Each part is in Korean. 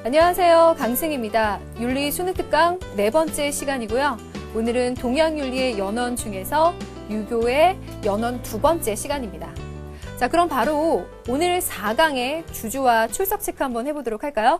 안녕하세요. 강승입니다. 윤리 수능특강 4번째 시간이고요. 오늘은 동양윤리의 연원 중에서 유교의 연원 2번째 시간입니다. 자, 그럼 바로 오늘 4강의 주주와 출석 체크 한번 해보도록 할까요?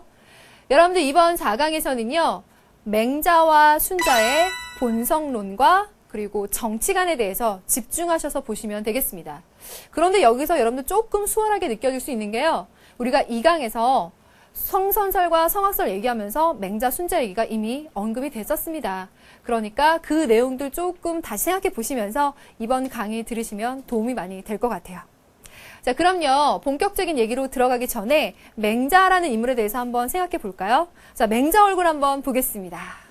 여러분들 이번 4강에서는요. 맹자와 순자의 본성론과 그리고 정치관에 대해서 집중하셔서 보시면 되겠습니다. 그런데 여기서 여러분들 조금 수월하게 느껴질 수 있는 게요. 우리가 2강에서 성선설과 성악설 얘기하면서 맹자, 순자 얘기가 이미 언급이 됐었습니다. 그러니까 그 내용들 조금 다시 생각해 보시면서 이번 강의 들으시면 도움이 많이 될 것 같아요. 자, 그럼요. 본격적인 얘기로 들어가기 전에 맹자라는 인물에 대해서 한번 생각해 볼까요? 자, 맹자 얼굴 한번 보겠습니다.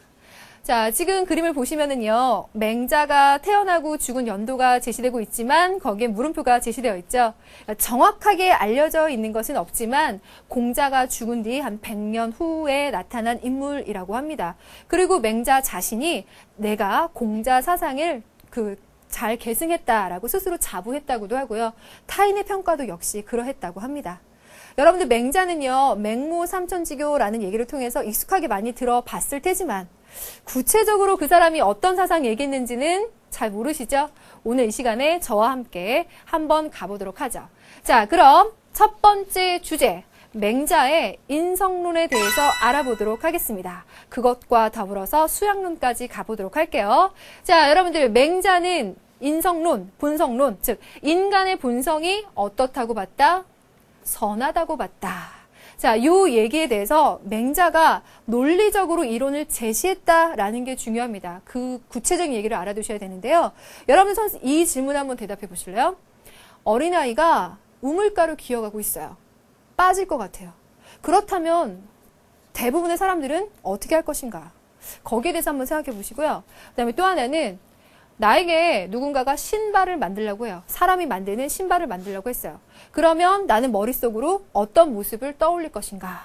자, 지금 그림을 보시면은요, 맹자가 태어나고 죽은 연도가 제시되고 있지만 거기에 물음표가 제시되어 있죠. 정확하게 알려져 있는 것은 없지만 공자가 죽은 뒤 한 100년 후에 나타난 인물이라고 합니다. 그리고 맹자 자신이 내가 공자 사상을 잘 계승했다라고 스스로 자부했다고도 하고요. 타인의 평가도 역시 그러했다고 합니다. 여러분들 맹자는요, 맹모 삼천지교라는 얘기를 통해서 익숙하게 많이 들어봤을 테지만 구체적으로 그 사람이 어떤 사상 얘기했는지는 잘 모르시죠? 오늘 이 시간에 저와 함께 한번 가보도록 하죠. 자, 그럼 첫 번째 주제, 맹자의 인성론에 대해서 알아보도록 하겠습니다. 그것과 더불어서 수양론까지 가보도록 할게요. 자, 여러분들 맹자는 인성론, 본성론, 즉 인간의 본성이 어떻다고 봤다? 선하다고 봤다. 자, 요 얘기에 대해서 맹자가 논리적으로 이론을 제시했다라는 게 중요합니다. 그 구체적인 얘기를 알아두셔야 되는데요. 여러분들 이 질문 한번 대답해 보실래요? 어린아이가 우물가로 기어가고 있어요. 빠질 것 같아요. 그렇다면 대부분의 사람들은 어떻게 할 것인가? 거기에 대해서 한번 생각해 보시고요. 그다음에 또 하나는 나에게 누군가가 신발을 만들려고 해요. 사람이 만드는 신발을 만들려고 했어요. 그러면 나는 머릿속으로 어떤 모습을 떠올릴 것인가?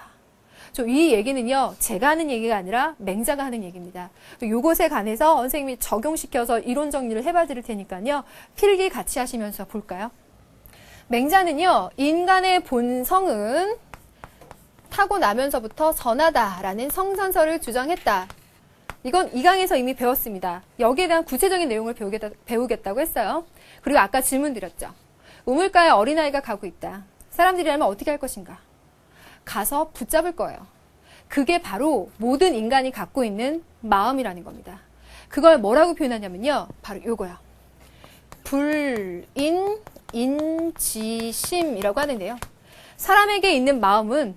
이 얘기는요, 제가 하는 얘기가 아니라 맹자가 하는 얘기입니다. 요것에 관해서 선생님이 적용시켜서 이론 정리를 해봐 드릴 테니까요. 필기 같이 하시면서 볼까요? 맹자는요, 인간의 본성은 타고나면서부터 선하다라는 성선설을 주장했다. 이건 2강에서 이미 배웠습니다. 여기에 대한 구체적인 내용을 배우겠다고 했어요. 그리고 아까 질문 드렸죠. 우물가에 어린아이가 가고 있다. 사람들이라면 어떻게 할 것인가? 가서 붙잡을 거예요. 그게 바로 모든 인간이 갖고 있는 마음이라는 겁니다. 그걸 뭐라고 표현하냐면요. 바로 요거요. 불인, 인지심이라고 하는데요. 사람에게 있는 마음은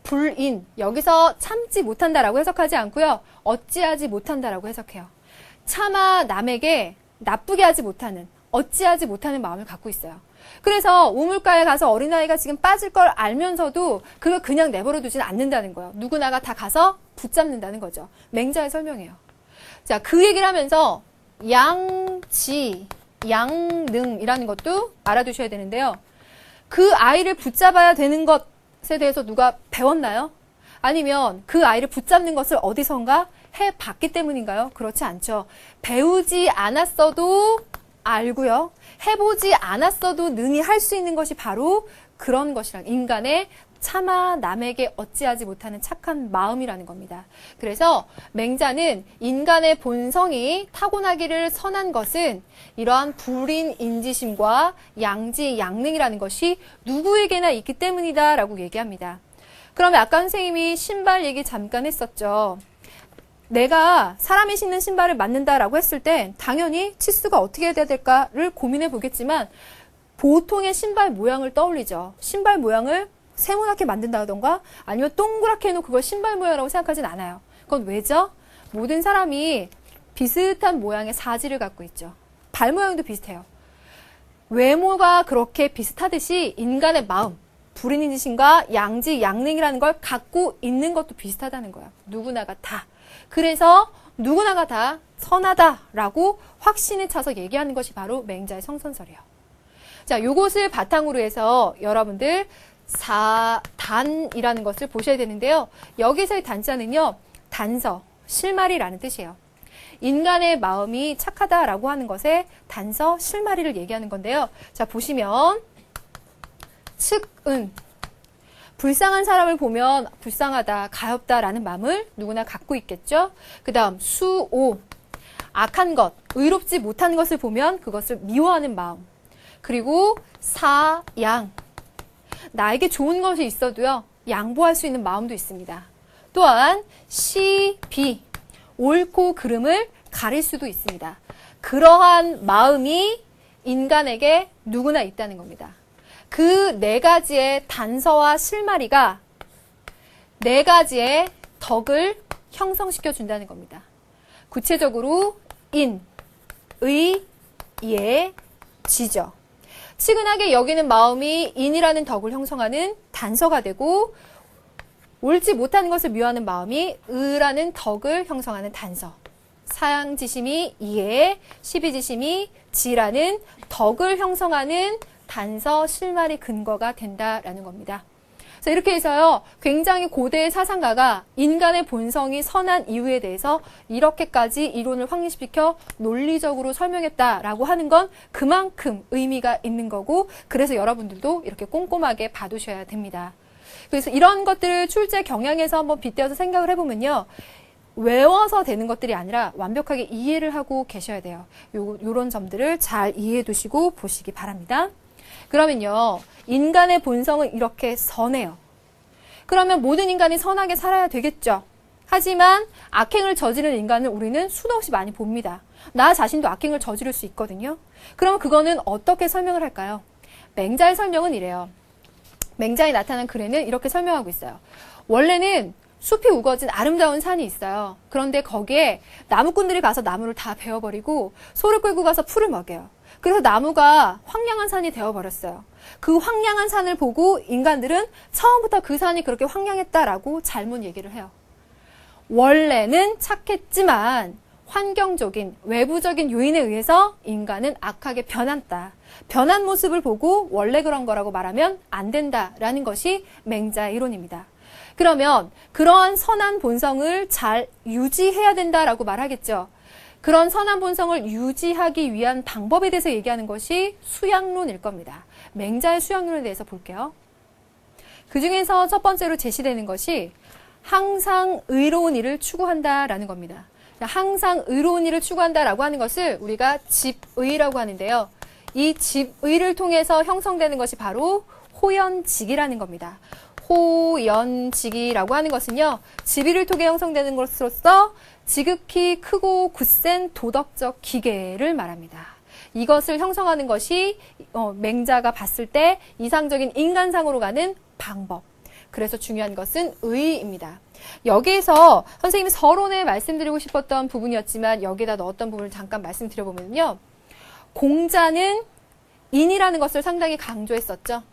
불인, 여기서 참지 못한다라고 해석하지 않고요. 어찌하지 못한다라고 해석해요. 차마 남에게 나쁘게 하지 못하는, 어찌하지 못하는 마음을 갖고 있어요. 그래서 우물가에 가서 어린아이가 지금 빠질 걸 알면서도 그걸 그냥 내버려 두지는 않는다는 거예요. 누구나가 다 가서 붙잡는다는 거죠. 맹자의 설명이에요. 자, 그 얘기를 하면서 양지, 양능이라는 것도 알아두셔야 되는데요. 그 아이를 붙잡아야 되는 것에 대해서 누가 배웠나요? 아니면 그 아이를 붙잡는 것을 어디선가 해봤기 때문인가요? 그렇지 않죠. 배우지 않았어도 알고요. 해보지 않았어도 능히 할 수 있는 것이 바로 그런 것이란 인간의 차마 남에게 어찌하지 못하는 착한 마음이라는 겁니다. 그래서 맹자는 인간의 본성이 타고나기를 선한 것은 이러한 불인 인지심과 양지 양능이라는 것이 누구에게나 있기 때문이다 라고 얘기합니다. 그럼 아까 선생님이 신발 얘기 잠깐 했었죠. 내가 사람이 신는 신발을 만든다라고 했을 때 당연히 치수가 어떻게 돼야 될까를 고민해 보겠지만 보통의 신발 모양을 떠올리죠. 신발 모양을 세모나게 만든다던가 아니면 동그랗게 해놓고 그걸 신발 모양이라고 생각하진 않아요. 그건 왜죠? 모든 사람이 비슷한 모양의 사지를 갖고 있죠. 발 모양도 비슷해요. 외모가 그렇게 비슷하듯이 인간의 마음, 불인인지심과 양지, 양능이라는 걸 갖고 있는 것도 비슷하다는 거예요. 누구나가 다. 그래서 누구나가 다 선하다라고 확신에 차서 얘기하는 것이 바로 맹자의 성선설이에요. 자, 요것을 바탕으로 해서 여러분들 사단이라는 것을 보셔야 되는데요. 여기서의 단자는요, 단서, 실마리라는 뜻이에요. 인간의 마음이 착하다라고 하는 것에 단서, 실마리를 얘기하는 건데요. 자, 보시면 측은 불쌍한 사람을 보면 불쌍하다, 가엾다라는 마음을 누구나 갖고 있겠죠. 그 다음 수오, 악한 것, 의롭지 못한 것을 보면 그것을 미워하는 마음. 그리고 사양, 나에게 좋은 것이 있어도요, 양보할 수 있는 마음도 있습니다. 또한 시비, 옳고 그름을 가릴 수도 있습니다. 그러한 마음이 인간에게 누구나 있다는 겁니다. 그 네 가지의 단서와 실마리가 네 가지의 덕을 형성시켜 준다는 겁니다. 구체적으로 인, 의, 예, 지죠. 치근하게 여기는 마음이 인이라는 덕을 형성하는 단서가 되고, 옳지 못한 것을 미워하는 마음이 의라는 덕을 형성하는 단서. 사양지심이 이해, 시비지심이 지라는 덕을 형성하는 단서, 실마리 근거가 된다라는 겁니다. 그래서 이렇게 해서요, 굉장히 고대 사상가가 인간의 본성이 선한 이유에 대해서 이렇게까지 이론을 확립시켜 논리적으로 설명했다라고 하는 건 그만큼 의미가 있는 거고, 그래서 여러분들도 이렇게 꼼꼼하게 봐두셔야 됩니다. 그래서 이런 것들을 출제 경향에서 한번 빗대어서 생각을 해보면요, 외워서 되는 것들이 아니라 완벽하게 이해를 하고 계셔야 돼요. 요런 점들을 잘 이해해 두시고 보시기 바랍니다. 그러면요, 인간의 본성은 이렇게 선해요. 그러면 모든 인간이 선하게 살아야 되겠죠. 하지만 악행을 저지르는 인간을 우리는 수도 없이 많이 봅니다. 나 자신도 악행을 저지를 수 있거든요. 그럼 그거는 어떻게 설명을 할까요? 맹자의 설명은 이래요. 맹자에 나타난 글에는 이렇게 설명하고 있어요. 원래는 숲이 우거진 아름다운 산이 있어요. 그런데 거기에 나무꾼들이 가서 나무를 다 베어버리고 소를 끌고 가서 풀을 먹여요. 그래서 나무가 황량한 산이 되어버렸어요. 그 황량한 산을 보고 인간들은 처음부터 그 산이 그렇게 황량했다라고 잘못 얘기를 해요. 원래는 착했지만 환경적인 외부적인 요인에 의해서 인간은 악하게 변한다. 변한 모습을 보고 원래 그런 거라고 말하면 안 된다라는 것이 맹자의 이론입니다. 그러면 그러한 선한 본성을 잘 유지해야 된다라고 말하겠죠. 그런 선한 본성을 유지하기 위한 방법에 대해서 얘기하는 것이 수양론일 겁니다. 맹자의 수양론에 대해서 볼게요. 그 중에서 첫 번째로 제시되는 것이 항상 의로운 일을 추구한다라는 겁니다. 항상 의로운 일을 추구한다라고 하는 것을 우리가 집의라고 하는데요. 이 집의를 통해서 형성되는 것이 바로 호연직이라는 겁니다. 호연직이라고 하는 것은요, 집의를 통해 형성되는 것으로서 지극히 크고 굳센 도덕적 기계를 말합니다. 이것을 형성하는 것이 맹자가 봤을 때 이상적인 인간상으로 가는 방법. 그래서 중요한 것은 의입니다. 여기에서 선생님이 서론에 말씀드리고 싶었던 부분이었지만 여기다 넣었던 부분을 잠깐 말씀드려보면요. 공자는 인이라는 것을 상당히 강조했었죠.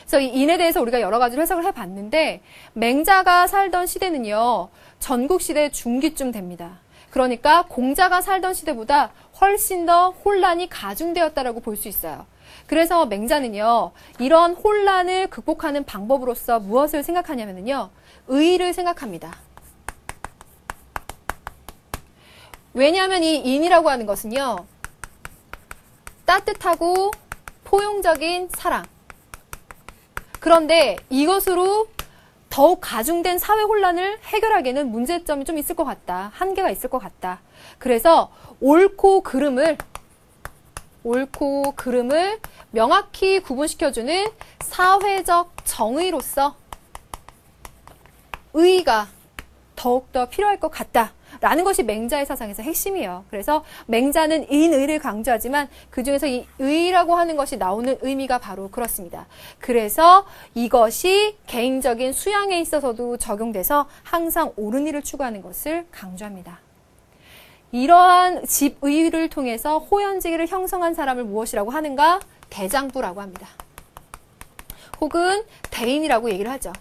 그래서 이 인에 대해서 우리가 여러 가지로 해석을 해봤는데 맹자가 살던 시대는요. 전국시대 중기쯤 됩니다. 그러니까 공자가 살던 시대보다 훨씬 더 혼란이 가중되었다라고 볼 수 있어요. 그래서 맹자는요. 이런 혼란을 극복하는 방법으로서 무엇을 생각하냐면요. 의를 생각합니다. 왜냐하면 이 인이라고 하는 것은요. 따뜻하고 포용적인 사랑. 그런데 이것으로 더욱 가중된 사회 혼란을 해결하기에는 문제점이 좀 있을 것 같다. 한계가 있을 것 같다. 그래서 옳고 그름을 명확히 구분시켜주는 사회적 정의로서 의의가 더욱더 필요할 것 같다라는 것이 맹자의 사상에서 핵심이에요. 그래서 맹자는 인의를 강조하지만 그중에서 이 의라고 하는 것이 나오는 의미가 바로 그렇습니다. 그래서 이것이 개인적인 수양에 있어서도 적용돼서 항상 옳은 일을 추구하는 것을 강조합니다. 이러한 집의를 통해서 호연지기를 형성한 사람을 무엇이라고 하는가? 대장부라고 합니다. 혹은 대인이라고 얘기를 하죠.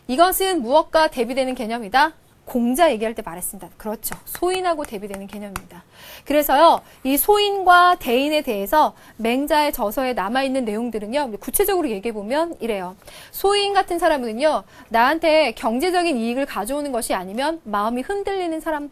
이것은 무엇과 대비되는 개념이다? 공자 얘기할 때 말했습니다. 그렇죠. 소인하고 대비되는 개념입니다. 그래서요, 이 소인과 대인에 대해서 맹자의 저서에 남아있는 내용들은요, 구체적으로 얘기해보면 이래요. 소인 같은 사람은요, 나한테 경제적인 이익을 가져오는 것이 아니면 마음이 흔들리는 사람,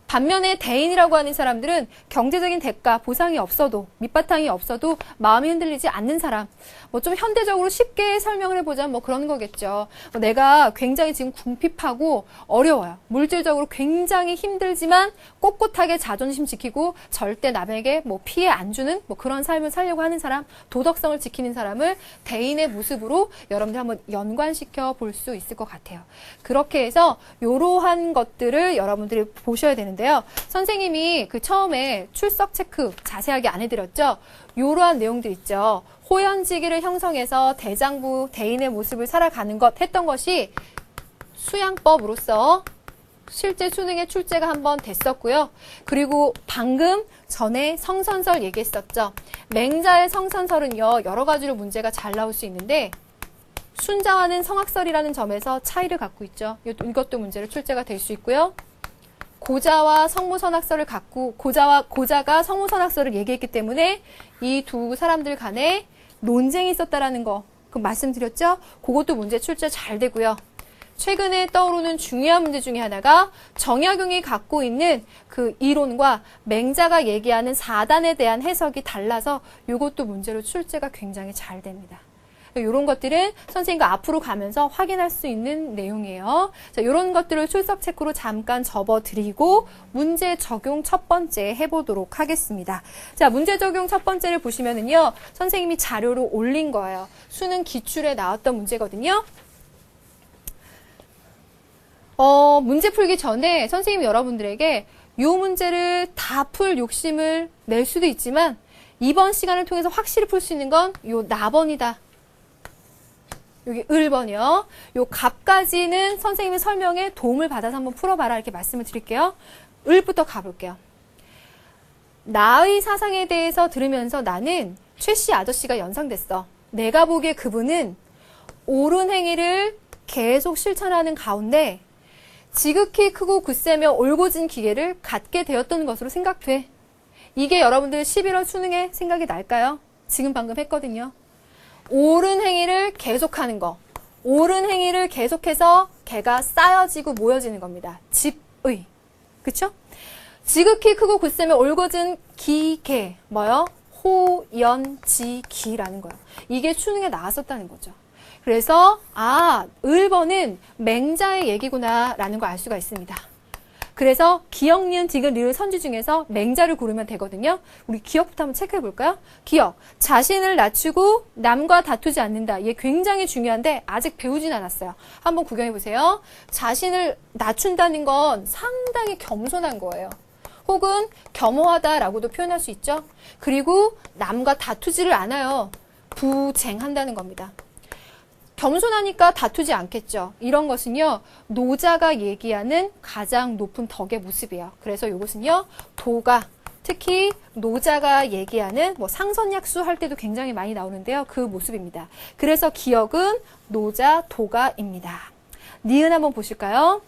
반면에 대인이라고 하는 사람들은 경제적인 대가, 보상이 없어도, 밑바탕이 없어도 마음이 흔들리지 않는 사람. 뭐 좀 현대적으로 쉽게 설명을 해보자면 뭐 그런 거겠죠. 내가 굉장히 지금 궁핍하고 어려워요. 물질적으로 굉장히 힘들지만 꼿꼿하게 자존심 지키고 절대 남에게 뭐 피해 안 주는 뭐 그런 삶을 살려고 하는 사람, 도덕성을 지키는 사람을 대인의 모습으로 여러분들 한번 연관시켜 볼 수 있을 것 같아요. 그렇게 해서 이러한 것들을 여러분들이 보셔야 되는데요. 선생님이 그 처음에 출석 체크 자세하게 안 해드렸죠? 이러한 내용들 있죠. 호연지기를 형성해서 대장부, 대인의 모습을 살아가는 것 했던 것이 수양법으로서 실제 수능에 출제가 한번 됐었고요. 그리고 방금 전에 성선설 얘기했었죠. 맹자의 성선설은요, 여러 가지로 문제가 잘 나올 수 있는데 순자와는 성악설이라는 점에서 차이를 갖고 있죠. 이것도 문제로 출제가 될 수 있고요. 고자와 성무선악설을 갖고 고자가 성무선악설을 얘기했기 때문에 이 두 사람들 간에 논쟁이 있었다라는 거 그 말씀드렸죠? 그것도 문제 출제 잘 되고요. 최근에 떠오르는 중요한 문제 중에 하나가 정약용이 갖고 있는 그 이론과 맹자가 얘기하는 사단에 대한 해석이 달라서 이것도 문제로 출제가 굉장히 잘 됩니다. 이런 것들은 선생님과 앞으로 가면서 확인할 수 있는 내용이에요. 자, 이런 것들을 출석 체크로 잠깐 접어드리고 문제 적용 첫 번째 해보도록 하겠습니다. 자, 문제 적용 첫 번째를 보시면은요, 선생님이 자료로 올린 거예요. 수능 기출에 나왔던 문제거든요. 문제 풀기 전에 선생님이 여러분들에게 이 문제를 다 풀 욕심을 낼 수도 있지만 이번 시간을 통해서 확실히 풀 수 있는 건 요 나번이다. 여기 을번이요. 요 갑까지는 선생님의 설명에 도움을 받아서 한번 풀어봐라 이렇게 말씀을 드릴게요. 을부터 가볼게요. 나의 사상에 대해서 들으면서 나는 최씨 아저씨가 연상됐어. 내가 보기에 그분은 옳은 행위를 계속 실천하는 가운데 지극히 크고 굳세며 올곧은 기계를 갖게 되었던 것으로 생각돼. 이게 여러분들 11월 수능에 생각이 날까요? 지금 방금 했거든요. 옳은 행위를 계속하는 거. 옳은 행위를 계속해서 개가 쌓여지고 모여지는 겁니다. 집의. 그쵸? 지극히 크고 굳세며 올곧은 기계. 뭐요? 호연지기라는 거예요. 이게 수능에 나왔었다는 거죠. 그래서 을번은 맹자의 얘기구나 라는 걸 알 수가 있습니다. 그래서 기역, 니은, 디귿, 리을 선지 중에서 맹자를 고르면 되거든요. 우리 기역부터 한번 체크해 볼까요? 기역, 자신을 낮추고 남과 다투지 않는다. 이게 굉장히 중요한데 아직 배우진 않았어요. 한번 구경해 보세요. 자신을 낮춘다는 건 상당히 겸손한 거예요. 혹은 겸허하다라고도 표현할 수 있죠. 그리고 남과 다투지를 않아요. 부쟁한다는 겁니다. 겸손하니까 다투지 않겠죠. 이런 것은요, 노자가 얘기하는 가장 높은 덕의 모습이에요. 그래서 이것은요, 도가, 특히 노자가 얘기하는 뭐 상선약수 할 때도 굉장히 많이 나오는데요. 그 모습입니다. 그래서 기역은 노자, 도가입니다. 니은 한번 보실까요?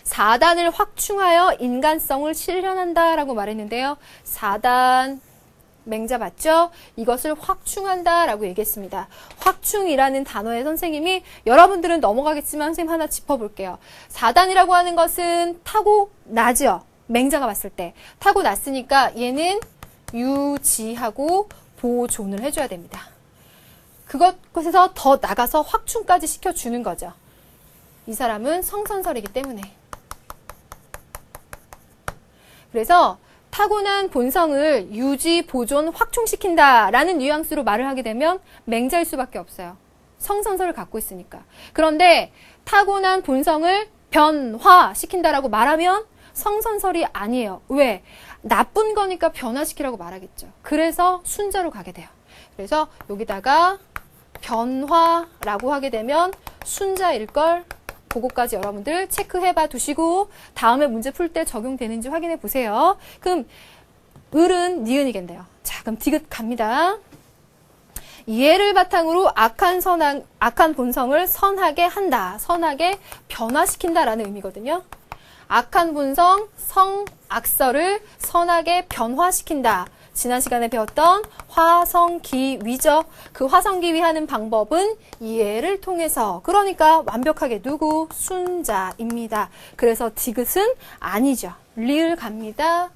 사단을 확충하여 인간성을 실현한다라고 말했는데요. 사단, 맹자 맞죠? 이것을 확충한다라고 얘기했습니다. 확충이라는 단어에 선생님이 여러분들은 넘어가겠지만 선생님 하나 짚어볼게요. 사단이라고 하는 것은 타고나죠? 맹자가 봤을 때. 타고났으니까 얘는 유지하고 보존을 해줘야 됩니다. 그것에서 더 나가서 확충까지 시켜주는 거죠. 이 사람은 성선설이기 때문에. 그래서 타고난 본성을 유지, 보존, 확충시킨다라는 뉘앙스로 말을 하게 되면 맹자일 수밖에 없어요. 성선설을 갖고 있으니까. 그런데 타고난 본성을 변화시킨다라고 말하면 성선설이 아니에요. 왜? 나쁜 거니까 변화시키라고 말하겠죠. 그래서 순자로 가게 돼요. 그래서 여기다가 변화라고 하게 되면 순자일 걸 그거까지 여러분들 체크해봐 두시고 다음에 문제 풀 때 적용되는지 확인해 보세요. 그럼 을은 니은이겠네요. 자, 그럼 디귿 갑니다. 이해를 바탕으로 악한 본성을 선하게 한다. 선하게 변화시킨다라는 의미거든요. 악한 본성, 성악설을 선하게 변화시킨다. 지난 시간에 배웠던 화성기위죠. 그 화성기위 하는 방법은 이해를 통해서. 그러니까 완벽하게 누구? 순자입니다. 그래서 디귿은 아니죠. 리을 갑니다.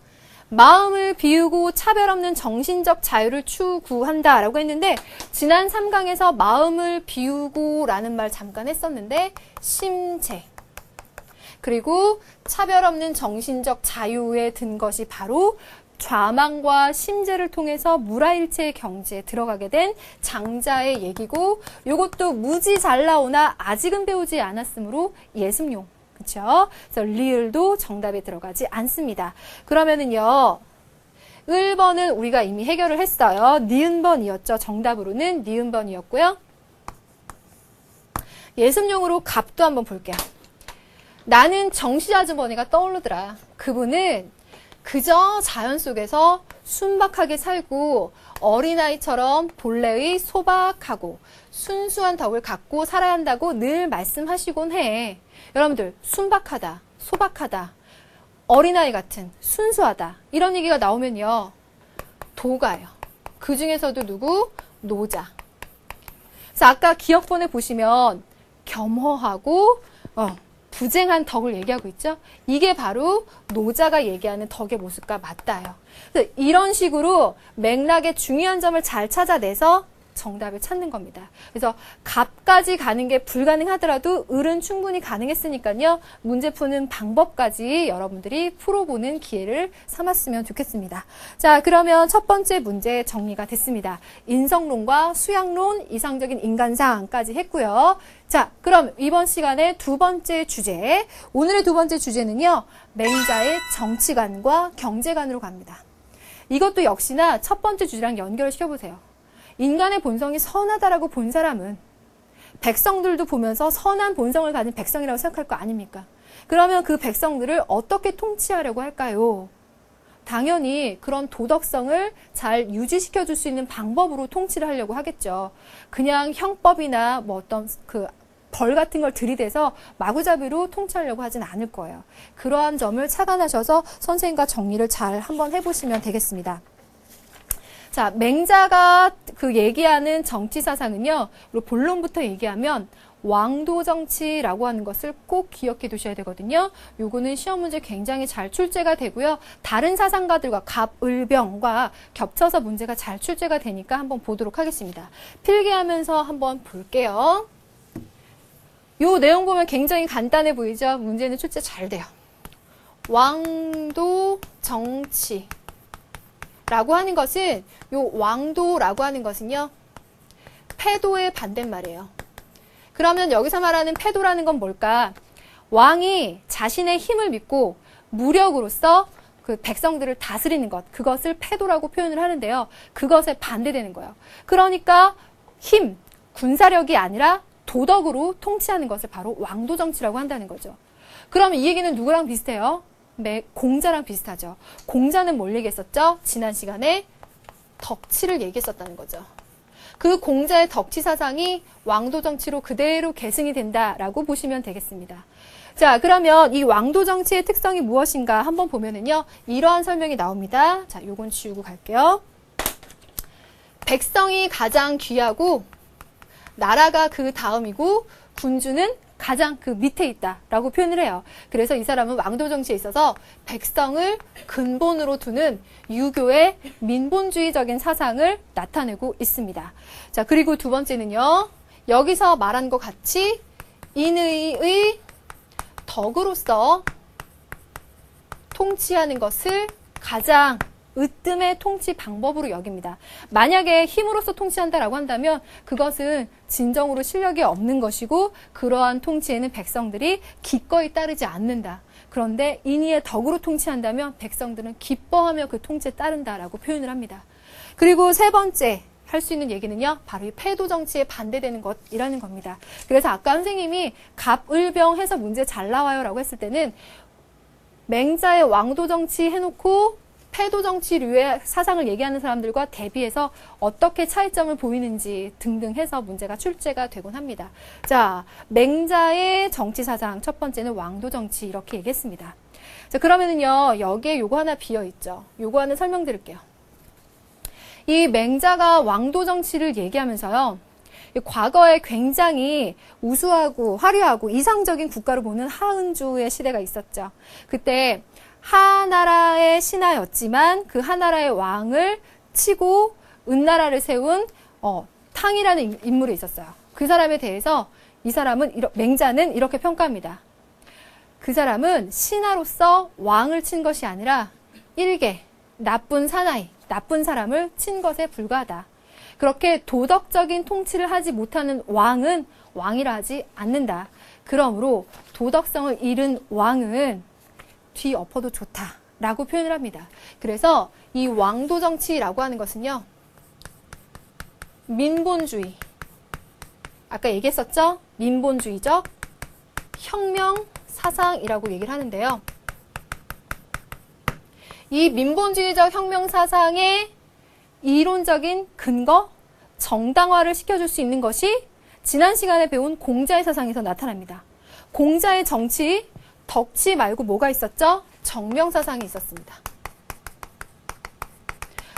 마음을 비우고 차별 없는 정신적 자유를 추구한다 라고 했는데 지난 3강에서 마음을 비우고 라는 말 잠깐 했었는데 심재 그리고 차별 없는 정신적 자유에 든 것이 바로 좌망과 심재를 통해서 무라일체의 경지에 들어가게 된 장자의 얘기고 이것도 무지 잘 나오나 아직은 배우지 않았으므로 예습용. 그렇죠? 그래서 리을도 정답에 들어가지 않습니다. 그러면은요. 1번은 우리가 이미 해결을 했어요. 니은번이었죠. 정답으로는 니은번이었고요. 예습용으로 갑도 한번 볼게요. 나는 정씨 아주머니가 떠오르더라. 그분은 그저 자연 속에서 순박하게 살고 어린아이처럼 본래의 소박하고 순수한 덕을 갖고 살아야 한다고 늘 말씀하시곤 해. 여러분들 순박하다, 소박하다, 어린아이 같은 순수하다 이런 얘기가 나오면요. 도가요. 그 중에서도 누구? 노자. 그래서 아까 기억본에 보시면 겸허하고 부쟁한 덕을 얘기하고 있죠. 이게 바로 노자가 얘기하는 덕의 모습과 맞닿아요. 그래서 이런 식으로 맥락의 중요한 점을 잘 찾아내서 정답을 찾는 겁니다. 그래서 갑까지 가는 게 불가능하더라도 을은 충분히 가능했으니까요. 문제 푸는 방법까지 여러분들이 풀어보는 기회를 삼았으면 좋겠습니다. 자, 그러면 첫 번째 문제 정리가 됐습니다. 인성론과 수양론, 이상적인 인간상까지 했고요. 자, 그럼 이번 시간에 두 번째 주제, 오늘의 두 번째 주제는요. 맹자의 정치관과 경제관으로 갑니다. 이것도 역시나 첫 번째 주제랑 연결을 시켜보세요. 인간의 본성이 선하다라고 본 사람은 백성들도 보면서 선한 본성을 가진 백성이라고 생각할 거 아닙니까? 그러면 그 백성들을 어떻게 통치하려고 할까요? 당연히 그런 도덕성을 잘 유지시켜 줄 수 있는 방법으로 통치를 하려고 하겠죠. 그냥 형법이나 뭐 어떤 벌 같은 걸 들이대서 마구잡이로 통치하려고 하진 않을 거예요. 그러한 점을 착안하셔서 선생님과 정리를 잘 한번 해보시면 되겠습니다. 자, 맹자가 얘기하는 정치 사상은요, 그리고 본론부터 얘기하면 왕도 정치라고 하는 것을 꼭 기억해 두셔야 되거든요. 요거는 시험 문제 굉장히 잘 출제가 되고요. 다른 사상가들과 갑을병과 겹쳐서 문제가 잘 출제가 되니까 한번 보도록 하겠습니다. 필기하면서 한번 볼게요. 요 내용 보면 굉장히 간단해 보이죠? 문제는 출제 잘 돼요. 왕도 정치. 라고 하는 것은, 요 왕도라고 하는 것은요, 패도의 반대말이에요. 그러면 여기서 말하는 패도라는 건 뭘까? 왕이 자신의 힘을 믿고 무력으로서 그 백성들을 다스리는 것, 그것을 패도라고 표현을 하는데요. 그것에 반대되는 거예요. 그러니까 힘, 군사력이 아니라 도덕으로 통치하는 것을 바로 왕도 정치라고 한다는 거죠. 그러면 이 얘기는 누구랑 비슷해요? 공자랑 비슷하죠. 공자는 뭘 얘기했었죠? 지난 시간에 덕치를 얘기했었다는 거죠. 그 공자의 덕치 사상이 왕도 정치로 그대로 계승이 된다라고 보시면 되겠습니다. 자, 그러면 이 왕도 정치의 특성이 무엇인가 한번 보면은요, 이러한 설명이 나옵니다. 자, 요건 지우고 갈게요. 백성이 가장 귀하고 나라가 그 다음이고 군주는 가장 그 밑에 있다라고 표현을 해요. 그래서 이 사람은 왕도 정치에 있어서 백성을 근본으로 두는 유교의 민본주의적인 사상을 나타내고 있습니다. 자, 그리고 두 번째는요. 여기서 말한 것 같이 인의의 덕으로서 통치하는 것을 가장 으뜸의 통치 방법으로 여깁니다. 만약에 힘으로서 통치한다라고 한다면 그것은 진정으로 실력이 없는 것이고 그러한 통치에는 백성들이 기꺼이 따르지 않는다. 그런데 인의의 덕으로 통치한다면 백성들은 기뻐하며 그 통치에 따른다라고 표현을 합니다. 그리고 세 번째 할 수 있는 얘기는요. 바로 이 패도 정치에 반대되는 것이라는 겁니다. 그래서 아까 선생님이 갑을병 해서 문제 잘 나와요 라고 했을 때는 맹자의 왕도 정치 해놓고 패도 정치류의 사상을 얘기하는 사람들과 대비해서 어떻게 차이점을 보이는지 등등 해서 문제가 출제가 되곤 합니다. 자, 맹자의 정치 사상 첫 번째는 왕도 정치 이렇게 얘기했습니다. 자, 그러면은요, 여기에 요거 하나 비어 있죠. 요거 하나 설명드릴게요. 이 맹자가 왕도 정치를 얘기하면서요, 과거에 굉장히 우수하고 화려하고 이상적인 국가로 보는 하은주의 시대가 있었죠. 그때 하나라의 신하였지만 그 하나라의 왕을 치고 은나라를 세운 탕이라는 인물이 있었어요. 그 사람에 대해서 맹자는 이렇게 평가합니다. 그 사람은 신하로서 왕을 친 것이 아니라 일개, 나쁜 사나이, 나쁜 사람을 친 것에 불과하다. 그렇게 도덕적인 통치를 하지 못하는 왕은 왕이라 하지 않는다. 그러므로 도덕성을 잃은 왕은 뒤엎어도 좋다라고 표현을 합니다. 그래서 이 왕도 정치라고 하는 것은요, 민본주의, 아까 얘기했었죠? 민본주의적 혁명 사상이라고 얘기를 하는데요. 이 민본주의적 혁명 사상의 이론적인 근거, 정당화를 시켜줄 수 있는 것이 지난 시간에 배운 공자의 사상에서 나타납니다. 공자의 정치, 덕치 말고 뭐가 있었죠? 정명사상이 있었습니다.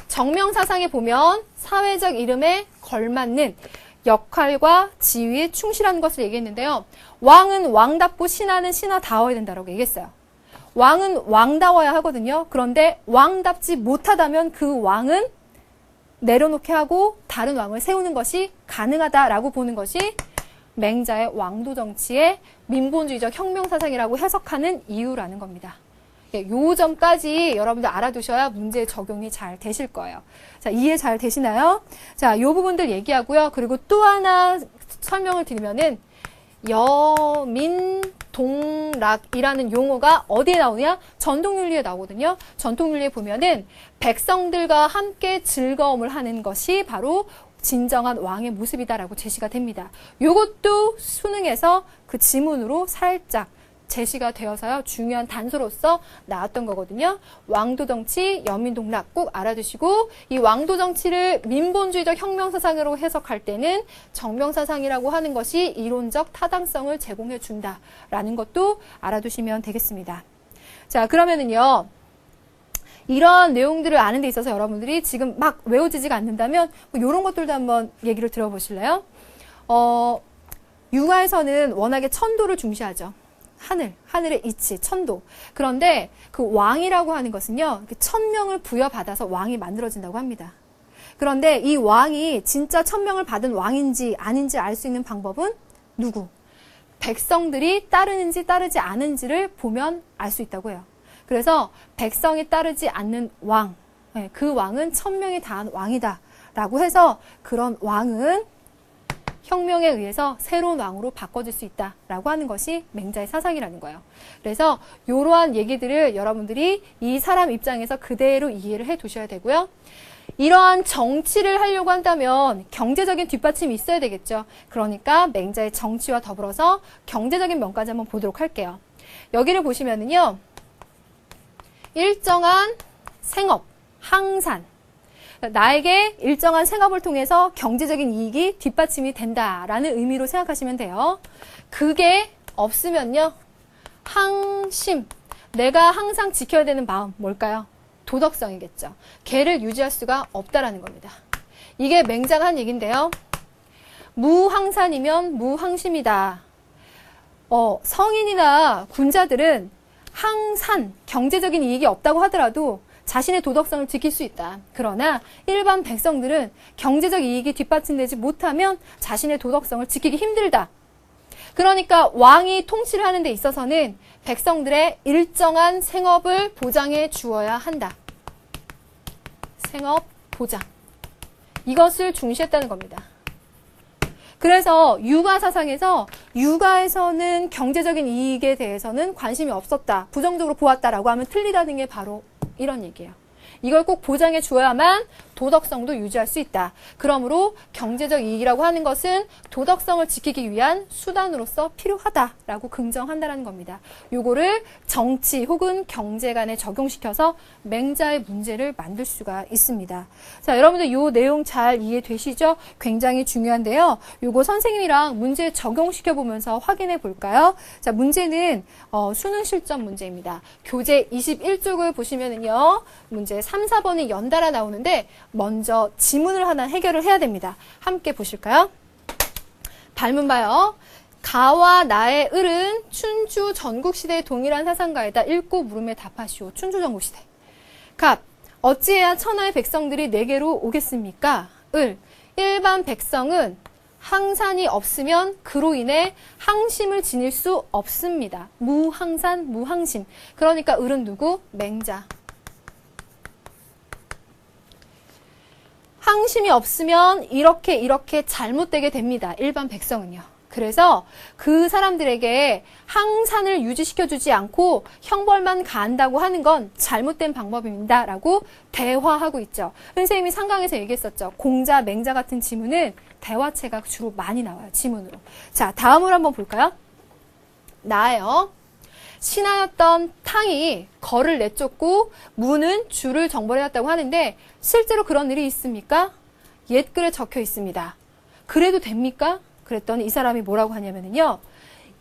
정명사상에 보면 사회적 이름에 걸맞는 역할과 지위에 충실한 것을 얘기했는데요. 왕은 왕답고 신하는 신하다워야 된다고 얘기했어요. 왕은 왕다워야 하거든요. 그런데 왕답지 못하다면 그 왕은 내려놓게 하고 다른 왕을 세우는 것이 가능하다라고 보는 것이 맹자의 왕도 정치의 민본주의적 혁명사상이라고 해석하는 이유라는 겁니다. 요 점까지 여러분들 알아두셔야 문제 적용이 잘 되실 거예요. 자, 이해 잘 되시나요? 자, 요 부분들 얘기하고요. 그리고 또 하나 설명을 드리면은 여민동락이라는 용어가 어디에 나오냐? 전통윤리에 나오거든요. 전통윤리에 보면은 백성들과 함께 즐거움을 하는 것이 바로 진정한 왕의 모습이다라고 제시가 됩니다. 요것도 수능에서 그 지문으로 살짝 제시가 되어서요. 중요한 단서로서 나왔던 거거든요. 왕도 정치, 여민동락 꼭 알아두시고 이 왕도 정치를 민본주의적 혁명사상으로 해석할 때는 정명사상이라고 하는 것이 이론적 타당성을 제공해 준다라는 것도 알아두시면 되겠습니다. 자, 그러면은요. 이런 내용들을 아는 데 있어서 여러분들이 지금 막 외워지지가 않는다면 뭐 이런 것들도 한번 얘기를 들어보실래요? 융화에서는 워낙에 천도를 중시하죠. 하늘의 이치, 천도. 그런데 그 왕이라고 하는 것은요, 천명을 부여받아서 왕이 만들어진다고 합니다. 그런데 이 왕이 진짜 천명을 받은 왕인지 아닌지 알 수 있는 방법은 누구? 백성들이 따르는지 따르지 않은지를 보면 알 수 있다고 해요. 그래서 백성이 따르지 않는 왕, 그 왕은 천명이 다한 왕이다 라고 해서 그런 왕은 혁명에 의해서 새로운 왕으로 바꿔질 수 있다라고 하는 것이 맹자의 사상이라는 거예요. 그래서 이러한 얘기들을 여러분들이 이 사람 입장에서 그대로 이해를 해 두셔야 되고요. 이러한 정치를 하려고 한다면 경제적인 뒷받침이 있어야 되겠죠. 그러니까 맹자의 정치와 더불어서 경제적인 면까지 한번 보도록 할게요. 여기를 보시면은요. 일정한 생업, 항산. 나에게 일정한 생업을 통해서 경제적인 이익이 뒷받침이 된다라는 의미로 생각하시면 돼요. 그게 없으면요. 항심, 내가 항상 지켜야 되는 마음 뭘까요? 도덕성이겠죠. 걔를 유지할 수가 없다라는 겁니다. 이게 맹자가 한 얘기인데요. 무항산이면 무항심이다. 성인이나 군자들은 항산, 경제적인 이익이 없다고 하더라도 자신의 도덕성을 지킬 수 있다. 그러나 일반 백성들은 경제적 이익이 뒷받침되지 못하면 자신의 도덕성을 지키기 힘들다. 그러니까 왕이 통치를 하는 데 있어서는 백성들의 일정한 생업을 보장해 주어야 한다. 생업 보장. 이것을 중시했다는 겁니다. 그래서 육아사상에서 육아에서는 경제적인 이익에 대해서는 관심이 없었다. 부정적으로 보았다라고 하면 틀리다는 게 바로 이런 얘기예요. 이걸 꼭 보장해 주어야만 도덕성도 유지할 수 있다. 그러므로 경제적 이익이라고 하는 것은 도덕성을 지키기 위한 수단으로서 필요하다라고 긍정한다는 겁니다. 요거를 정치 혹은 경제관에 적용시켜서 맹자의 문제를 만들 수가 있습니다. 자, 여러분들 요 내용 잘 이해되시죠? 굉장히 중요한데요. 요거 선생님이랑 문제 적용시켜 보면서 확인해 볼까요? 자, 문제는 수능 실전 문제입니다. 교재 21쪽을 보시면은요. 문제 3, 4번이 연달아 나오는데 먼저 지문을 하나 해결을 해야 됩니다. 함께 보실까요? 발문 봐요. 가와 나의 을은 춘추 전국시대의 동일한 사상가이다. 읽고 물음에 답하시오. 춘추 전국시대. 갑. 어찌해야 천하의 백성들이 내게로 오겠습니까? 을. 일반 백성은 항산이 없으면 그로 인해 항심을 지닐 수 없습니다. 무항산, 무항심. 그러니까 을은 누구? 맹자. 항심이 없으면 이렇게 잘못되게 됩니다. 일반 백성은요. 그래서 그 사람들에게 항산을 유지시켜주지 않고 형벌만 가한다고 하는 건 잘못된 방법입니다. 라고 대화하고 있죠. 선생님이 상강에서 얘기했었죠. 공자, 맹자 같은 지문은 대화체가 주로 많이 나와요. 지문으로. 자, 다음으로 한번 볼까요? 나예요. 신하였던 탕이 거를 내쫓고 무는 주를 정벌해왔다고 하는데 실제로 그런 일이 있습니까? 옛글에 적혀 있습니다. 그래도 됩니까? 그랬더니 이 사람이 뭐라고 하냐면요.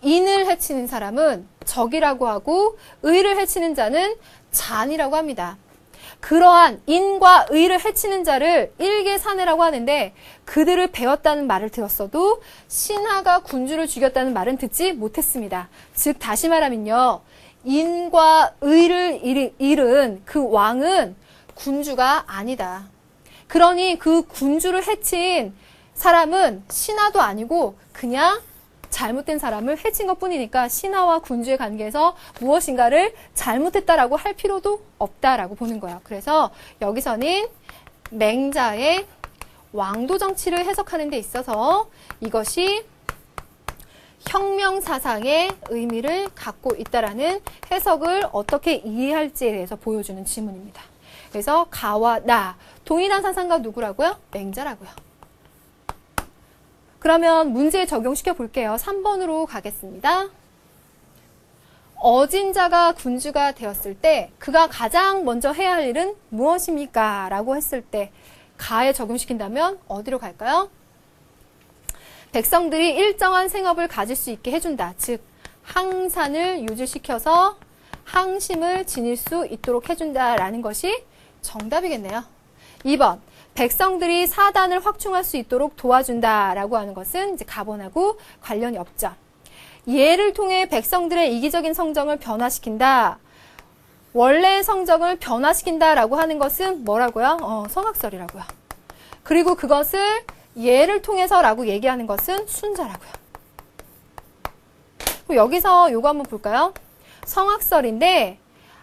인을 해치는 사람은 적이라고 하고 의를 해치는 자는 잔이라고 합니다. 그러한 인과 의를 해치는 자를 일개사내라고 하는데 그들을 배웠다는 말을 들었어도 신하가 군주를 죽였다는 말은 듣지 못했습니다. 즉 다시 말하면요. 인과 의를 잃은 그 왕은 군주가 아니다. 그러니 그 군주를 해친 사람은 신하도 아니고 그냥 잘못된 사람을 해친 것뿐이니까 신하와 군주의 관계에서 무엇인가를 잘못했다라고 할 필요도 없다라고 보는 거예요. 그래서 여기서는 맹자의 왕도 정치를 해석하는 데 있어서 이것이 혁명 사상의 의미를 갖고 있다라는 해석을 어떻게 이해할지에 대해서 보여주는 지문입니다. 그래서 가와 나, 동일한 사상가 누구라고요? 맹자라고요. 그러면 문제에 적용시켜 볼게요. 3번으로 가겠습니다. 어진 자가 군주가 되었을 때 그가 가장 먼저 해야 할 일은 무엇입니까? 라고 했을 때 가에 적용시킨다면 어디로 갈까요? 백성들이 일정한 생업을 가질 수 있게 해준다. 즉 항산을 유지시켜서 항심을 지닐 수 있도록 해준다라는 것이 정답이겠네요. 2번. 백성들이 사단을 확충할 수 있도록 도와준다라고 하는 것은 이제 가본하고 관련이 없죠. 예를 통해 백성들의 이기적인 성정을 변화시킨다. 원래의 성정을 변화시킨다라고 하는 것은 뭐라고요? 성악설이라고요. 그리고 그것을 예를 통해서라고 얘기하는 것은 순자라고요. 여기서 요거 한번 볼까요? 성악설인데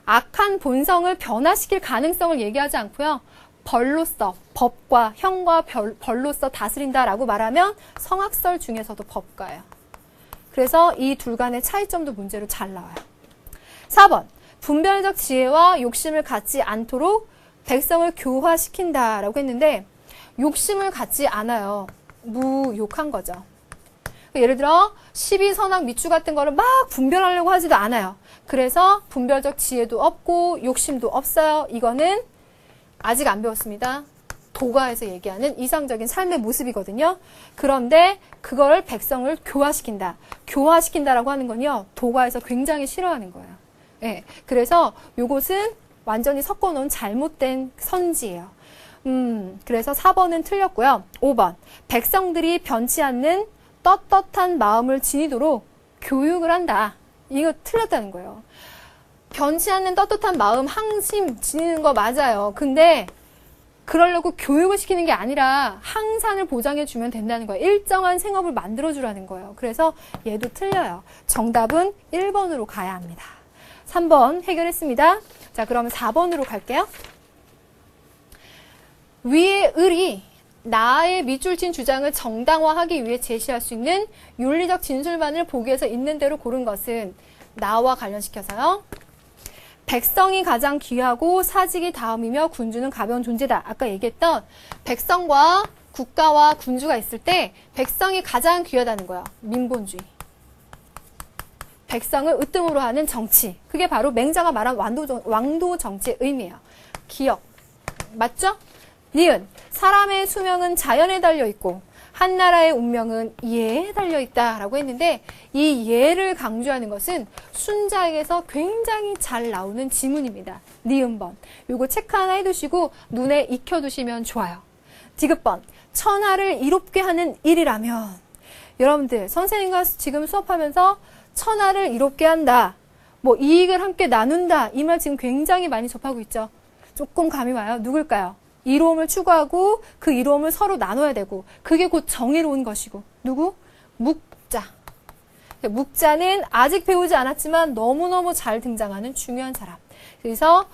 악한 본성을 변화시킬 가능성을 얘기하지 않고요. 벌로서, 법과 형과 벌로서 다스린다라고 말하면 성악설 중에서도 법가예요. 그래서 이 둘 간의 차이점도 문제로 잘 나와요. 4번. 분별적 지혜와 욕심을 갖지 않도록 백성을 교화시킨다라고 했는데 욕심을 갖지 않아요. 무욕한 거죠. 예를 들어 시비선악 미추 같은 거를 막 분별하려고 하지도 않아요. 그래서 분별적 지혜도 없고 욕심도 없어요. 이거는 아직 안 배웠습니다. 도가에서 얘기하는 이상적인 삶의 모습이거든요. 그런데 그걸 백성을 교화시킨다. 교화시킨다라고 하는 건요. 도가에서 굉장히 싫어하는 거예요. 네, 그래서 요것은 완전히 섞어놓은 잘못된 선지예요. 그래서 4번은 틀렸고요. 5번. 백성들이 변치 않는 떳떳한 마음을 지니도록 교육을 한다. 이거 틀렸다는 거예요. 변치 않는 떳떳한 마음 항심 지니는 거 맞아요. 근데 그러려고 교육을 시키는 게 아니라 항산을 보장해 주면 된다는 거예요. 일정한 생업을 만들어 주라는 거예요. 그래서 얘도 틀려요. 정답은 1번으로 가야 합니다. 3번 해결했습니다. 자, 그러면 4번으로 갈게요. 위의 을이 나의 밑줄친 주장을 정당화하기 위해 제시할 수 있는 윤리적 진술만을 보기에서 있는 대로 고른 것은 나와 관련시켜서요. 백성이 가장 귀하고 사직이 다음이며 군주는 가벼운 존재다. 아까 얘기했던 백성과 국가와 군주가 있을 때 백성이 가장 귀하다는 거야. 민본주의. 백성을 으뜸으로 하는 정치. 그게 바로 맹자가 말한 왕도 정치의 의미예요. 기억. 맞죠? 니은. 사람의 수명은 자연에 달려있고 한 나라의 운명은 예에 달려있다라고 했는데 이 예를 강조하는 것은 순자에게서 굉장히 잘 나오는 지문입니다. 니은번. 요거 체크 하나 해두시고 눈에 익혀두시면 좋아요. 디귿번. 천하를 이롭게 하는 일이라면 여러분들 선생님과 지금 수업하면서 천하를 이롭게 한다. 뭐 이익을 함께 나눈다. 이 말 지금 굉장히 많이 접하고 있죠. 조금 감이 와요. 누굴까요? 이로움을 추구하고 그 이로움을 서로 나눠야 되고 그게 곧 정의로운 것이고 누구? 묵자. 묵자는 아직 배우지 않았지만 너무너무 잘 등장하는 중요한 사람. 그래서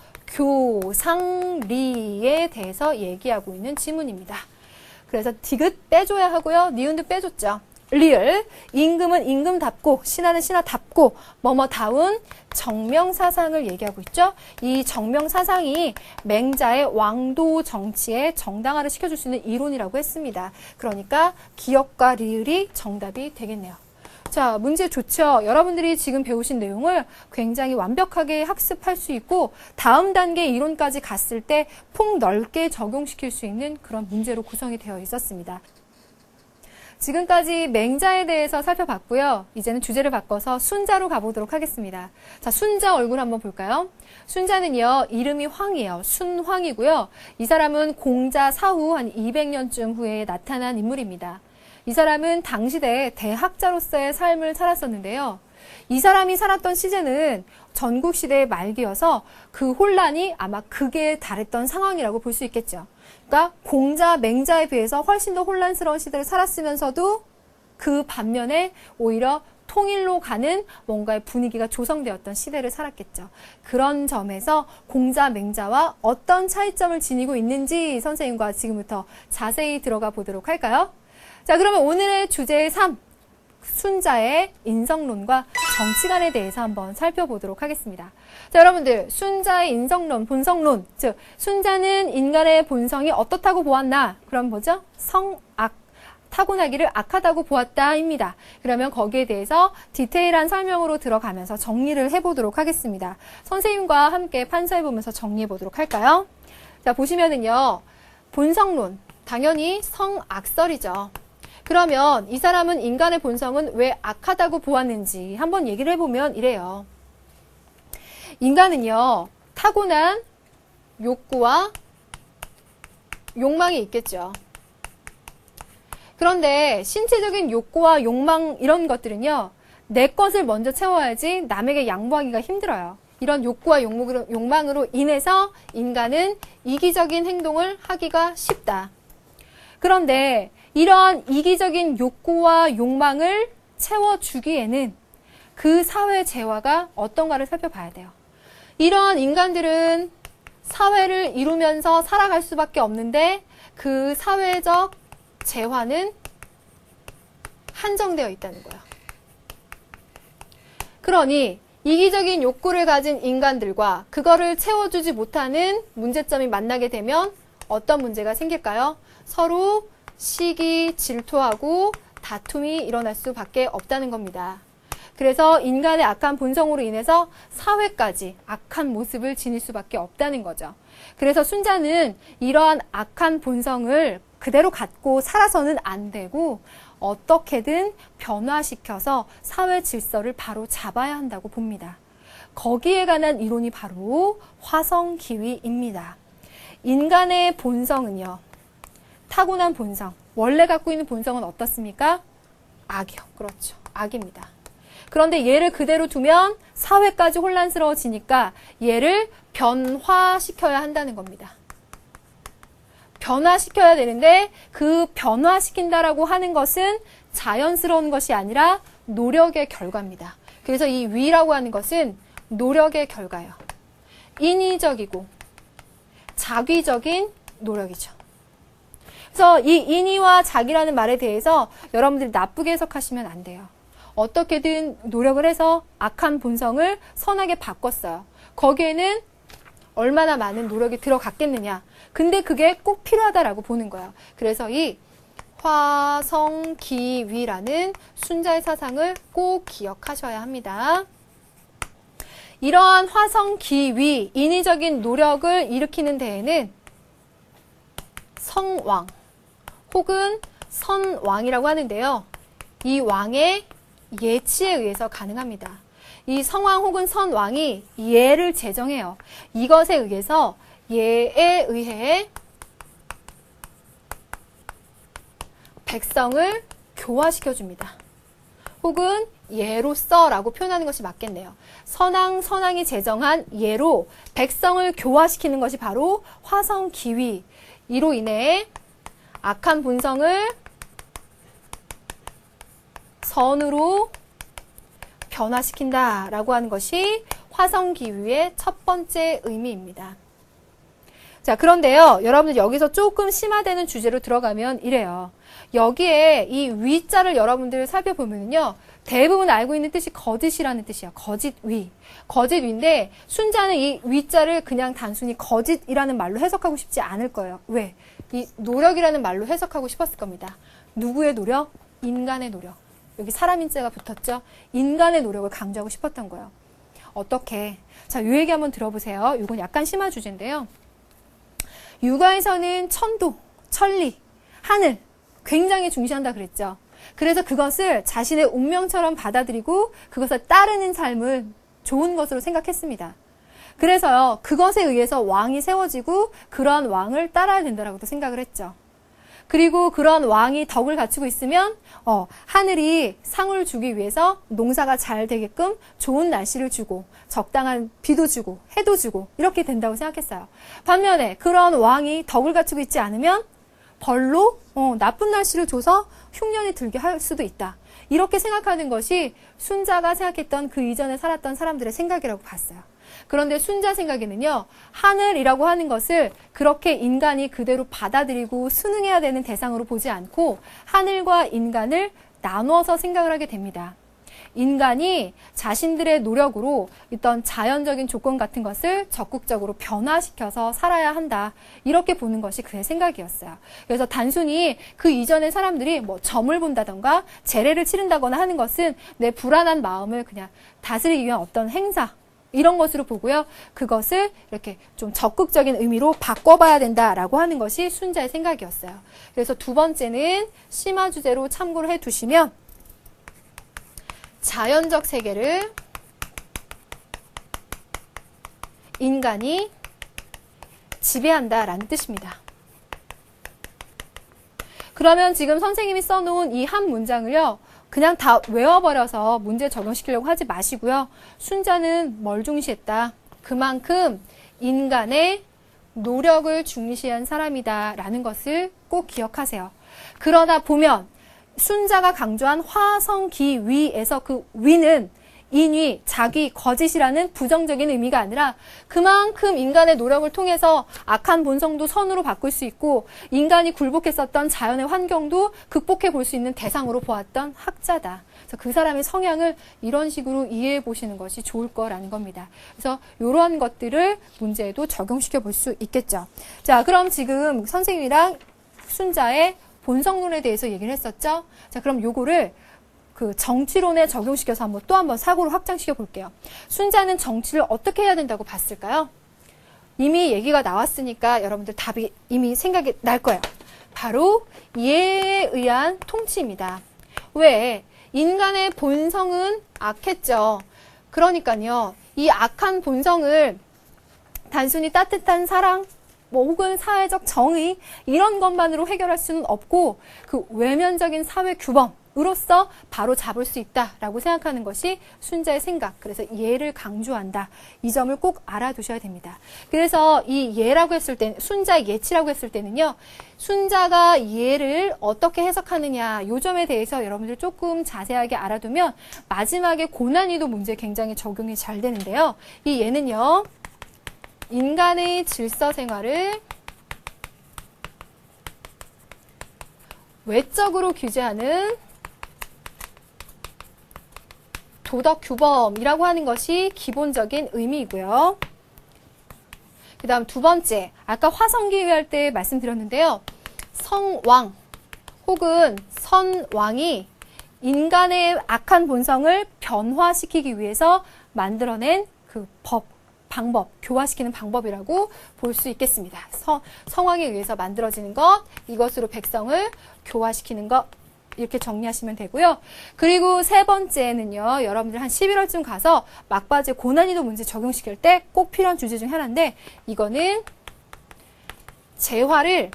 교상리에 대해서 얘기하고 있는 지문입니다. 그래서 디귿 빼줘야 하고요. 니은도 빼줬죠. 리을, 임금은 임금답고 신하는 신하답고 뭐뭐다운 정명사상을 얘기하고 있죠. 이 정명사상이 맹자의 왕도 정치에 정당화를 시켜줄 수 있는 이론이라고 했습니다. 그러니까 기역과 리을이 정답이 되겠네요. 자, 문제 좋죠. 여러분들이 지금 배우신 내용을 굉장히 완벽하게 학습할 수 있고 다음 단계 이론까지 갔을 때 폭넓게 적용시킬 수 있는 그런 문제로 구성이 되어 있었습니다. 지금까지 맹자에 대해서 살펴봤고요. 이제는 주제를 바꿔서 순자로 가보도록 하겠습니다. 자, 순자 얼굴 한번 볼까요? 순자는요, 이름이 황이에요. 순황이고요. 이 사람은 공자 사후 한 200년쯤 후에 나타난 인물입니다. 이 사람은 당시대 대학자로서의 삶을 살았었는데요. 이 사람이 살았던 시제는 전국시대의 말기여서 그 혼란이 아마 극에 달했던 상황이라고 볼 수 있겠죠. 그러니까 공자, 맹자에 비해서 훨씬 더 혼란스러운 시대를 살았으면서도 그 반면에 오히려 통일로 가는 뭔가의 분위기가 조성되었던 시대를 살았겠죠. 그런 점에서 공자, 맹자와 어떤 차이점을 지니고 있는지 선생님과 지금부터 자세히 들어가 보도록 할까요? 자, 그러면 오늘의 주제 3, 순자의 인성론과 정치관에 대해서 한번 살펴보도록 하겠습니다. 자, 여러분들, 순자의 인성론, 본성론, 즉 순자는 인간의 본성이 어떻다고 보았나? 그럼 뭐죠? 성악, 타고나기를 악하다고 보았다입니다. 그러면 거기에 대해서 디테일한 설명으로 들어가면서 정리를 해보도록 하겠습니다. 선생님과 함께 판서해보면서 정리해보도록 할까요? 자, 보시면은요, 본성론, 당연히 성악설이죠. 그러면 이 사람은 인간의 본성은 왜 악하다고 보았는지 한번 얘기를 해보면 이래요. 인간은요, 타고난 욕구와 욕망이 있겠죠. 그런데 신체적인 욕구와 욕망 이런 것들은요, 내 것을 먼저 채워야지 남에게 양보하기가 힘들어요. 이런 욕구와 욕망으로 인해서 인간은 이기적인 행동을 하기가 쉽다. 그런데 이런 이기적인 욕구와 욕망을 채워주기에는 그 사회 재화가 어떤가를 살펴봐야 돼요. 이러한 인간들은 사회를 이루면서 살아갈 수밖에 없는데 그 사회적 재화는 한정되어 있다는 거예요. 그러니 이기적인 욕구를 가진 인간들과 그거를 채워주지 못하는 문제점이 만나게 되면 어떤 문제가 생길까요? 서로 시기, 질투하고 다툼이 일어날 수밖에 없다는 겁니다. 그래서 인간의 악한 본성으로 인해서 사회까지 악한 모습을 지닐 수밖에 없다는 거죠. 그래서 순자는 이러한 악한 본성을 그대로 갖고 살아서는 안 되고 어떻게든 변화시켜서 사회 질서를 바로 잡아야 한다고 봅니다. 거기에 관한 이론이 바로 화성기위입니다. 인간의 본성은요, 타고난 본성, 원래 갖고 있는 본성은 어떻습니까? 악이요. 그렇죠. 악입니다. 그런데 얘를 그대로 두면 사회까지 혼란스러워지니까 얘를 변화시켜야 한다는 겁니다. 변화시켜야 되는데 그 변화시킨다라고 하는 것은 자연스러운 것이 아니라 노력의 결과입니다. 그래서 이 위라고 하는 것은 노력의 결과예요. 인위적이고 자기적인 노력이죠. 그래서 이 인위와 자기라는 말에 대해서 여러분들이 나쁘게 해석하시면 안 돼요. 어떻게든 노력을 해서 악한 본성을 선하게 바꿨어요. 거기에는 얼마나 많은 노력이 들어갔겠느냐. 근데 그게 꼭 필요하다라고 보는 거예요. 그래서 이 화성기위라는 순자의 사상을 꼭 기억하셔야 합니다. 이러한 화성기위, 인위적인 노력을 일으키는 데에는 성왕 혹은 선왕이라고 하는데요. 이 왕의 예치에 의해서 가능합니다. 이 성왕 혹은 선왕이 예를 제정해요. 이것에 의해서 예에 의해 백성을 교화시켜줍니다. 혹은 예로서라고 표현하는 것이 맞겠네요. 선왕이 제정한 예로 백성을 교화시키는 것이 바로 화성기위. 이로 인해 악한 본성을 선으로 변화시킨다라고 하는 것이 화성기위의 첫 번째 의미입니다. 자, 그런데요, 여러분들 여기서 조금 심화되는 주제로 들어가면 이래요. 여기에 이 위자를 여러분들 살펴보면요, 대부분 알고 있는 뜻이 거짓이라는 뜻이야. 거짓위. 거짓위인데 순자는 이 위자를 그냥 단순히 거짓이라는 말로 해석하고 싶지 않을 거예요. 왜? 이 노력이라는 말로 해석하고 싶었을 겁니다. 누구의 노력? 인간의 노력. 여기 사람 인자가 붙었죠? 인간의 노력을 강조하고 싶었던 거예요. 어떻게? 자, 이 얘기 한번 들어보세요. 이건 약간 심화 주제인데요. 육아에서는 천도, 천리, 하늘 굉장히 중시한다 그랬죠. 그래서 그것을 자신의 운명처럼 받아들이고 그것을 따르는 삶을 좋은 것으로 생각했습니다. 그래서요, 그것에 의해서 왕이 세워지고 그러한 왕을 따라야 된다라고도 생각을 했죠. 그리고 그런 왕이 덕을 갖추고 있으면 하늘이 상을 주기 위해서 농사가 잘 되게끔 좋은 날씨를 주고 적당한 비도 주고 해도 주고 이렇게 된다고 생각했어요. 반면에 그런 왕이 덕을 갖추고 있지 않으면 벌로 나쁜 날씨를 줘서 흉년이 들게 할 수도 있다. 이렇게 생각하는 것이 순자가 생각했던 그 이전에 살았던 사람들의 생각이라고 봤어요. 그런데 순자 생각에는요, 하늘이라고 하는 것을 그렇게 인간이 그대로 받아들이고 순응해야 되는 대상으로 보지 않고 하늘과 인간을 나누어서 생각을 하게 됩니다. 인간이 자신들의 노력으로 어떤 자연적인 조건 같은 것을 적극적으로 변화시켜서 살아야 한다. 이렇게 보는 것이 그의 생각이었어요. 그래서 단순히 그 이전의 사람들이 뭐 점을 본다던가 제례를 치른다거나 하는 것은 내 불안한 마음을 그냥 다스리기 위한 어떤 행사, 이런 것으로 보고요. 그것을 이렇게 좀 적극적인 의미로 바꿔봐야 된다라고 하는 것이 순자의 생각이었어요. 그래서 두 번째는 심화 주제로 참고를 해두시면 자연적 세계를 인간이 지배한다라는 뜻입니다. 그러면 지금 선생님이 써놓은 이 한 문장을요, 그냥 다 외워버려서 문제 적용시키려고 하지 마시고요. 순자는 뭘 중시했다? 그만큼 인간의 노력을 중시한 사람이다라는 것을 꼭 기억하세요. 그러다 보면 순자가 강조한 화성기위에서 그 위는 인위, 자기, 거짓이라는 부정적인 의미가 아니라 그만큼 인간의 노력을 통해서 악한 본성도 선으로 바꿀 수 있고 인간이 굴복했었던 자연의 환경도 극복해 볼 수 있는 대상으로 보았던 학자다. 그래서 그 사람의 성향을 이런 식으로 이해해 보시는 것이 좋을 거라는 겁니다. 그래서 이러한 것들을 문제에도 적용시켜 볼 수 있겠죠. 자, 그럼 지금 선생님이랑 순자의 본성론에 대해서 얘기를 했었죠. 자, 그럼 요거를 그 정치론에 적용시켜서 또 한번 사고를 확장시켜 볼게요. 순자는 정치를 어떻게 해야 된다고 봤을까요? 이미 얘기가 나왔으니까 여러분들 답이 이미 생각이 날 거예요. 바로 예에 의한 통치입니다. 왜? 인간의 본성은 악했죠. 그러니까요, 이 악한 본성을 단순히 따뜻한 사랑, 혹은 사회적 정의 이런 것만으로 해결할 수는 없고 그 외면적인 사회 규범으로서 바로 잡을 수 있다라고 생각하는 것이 순자의 생각. 그래서 예를 강조한다. 이 점을 꼭 알아두셔야 됩니다. 그래서 이 예라고 했을 때, 순자의 예치라고 했을 때는요, 순자가 예를 어떻게 해석하느냐 이 점에 대해서 여러분들 조금 자세하게 알아두면 마지막에 고난이도 문제 굉장히 적용이 잘 되는데요. 이 예는요, 인간의 질서 생활을 외적으로 규제하는 도덕 규범이라고 하는 것이 기본적인 의미이고요. 그 다음 두 번째, 아까 화성기위 할 때 말씀드렸는데요. 성왕 혹은 선왕이 인간의 악한 본성을 변화시키기 위해서 만들어낸 그 방법, 교화시키는 방법이라고 볼 수 있겠습니다. 성왕에 의해서 만들어지는 것, 이것으로 백성을 교화시키는 것, 이렇게 정리하시면 되고요. 그리고 세 번째는요, 여러분들 한 11월쯤 가서 막바지 고난이도 문제 적용시킬 때 꼭 필요한 주제 중 하나인데, 이거는 재화를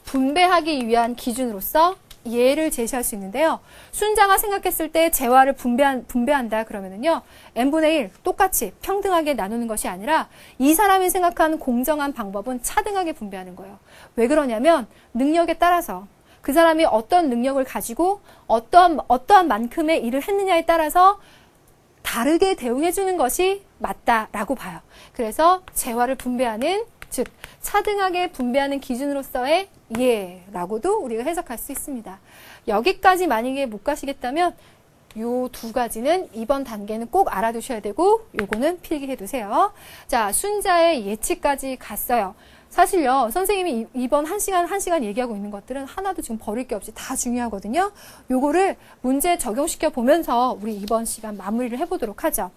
분배하기 위한 기준으로서 예를 제시할 수 있는데요. 순자가 생각했을 때 재화를 분배한다 그러면은요. n분의 1 똑같이 평등하게 나누는 것이 아니라 이 사람이 생각하는 공정한 방법은 차등하게 분배하는 거예요. 왜 그러냐면 능력에 따라서 그 사람이 어떤 능력을 가지고 어떠한 만큼의 일을 했느냐에 따라서 다르게 대우해 주는 것이 맞다라고 봐요. 그래서 재화를 분배하는, 즉 차등하게 분배하는 기준으로서의 예라고도 우리가 해석할 수 있습니다. 여기까지 만약에 못 가시겠다면 요 두 가지는 이번 단계는 꼭 알아두셔야 되고 요거는 필기해 두세요. 자, 순자의 예치까지 갔어요. 사실요, 선생님이 이번 1시간 얘기하고 있는 것들은 하나도 지금 버릴 게 없이 다 중요하거든요. 요거를 문제 적용시켜 보면서 우리 이번 시간 마무리를 해보도록 하죠.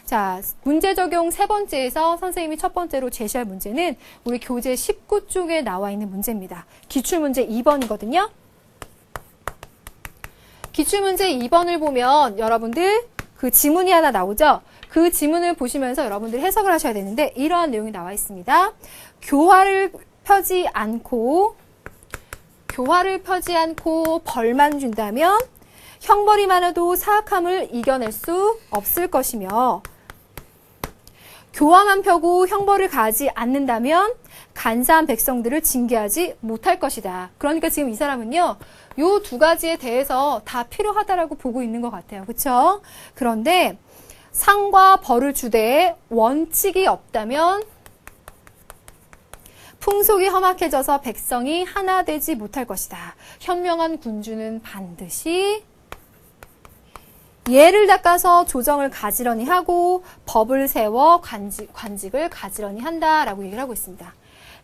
자, 문제 적용 3번째에서 선생님이 첫 번째로 제시할 문제는 우리 교재 19쪽에 나와 있는 문제입니다. 기출문제 2번이거든요. 기출문제 2번을 보면 여러분들 그 지문이 하나 나오죠? 그 지문을 보시면서 여러분들이 해석을 하셔야 되는데 이러한 내용이 나와 있습니다. 교화를 펴지 않고 벌만 준다면 형벌이 많아도 사악함을 이겨낼 수 없을 것이며 교화만 펴고 형벌을 가하지 않는다면 간사한 백성들을 징계하지 못할 것이다. 그러니까 지금 이 사람은요, 요 두 가지에 대해서 다 필요하다라고 보고 있는 것 같아요. 그렇죠? 그런데 상과 벌을 주되 원칙이 없다면 풍속이 험악해져서 백성이 하나 되지 못할 것이다. 현명한 군주는 반드시 예를 닦아서 조정을 가지런히 하고 법을 세워 관직을 가지런히 한다라고 얘기를 하고 있습니다.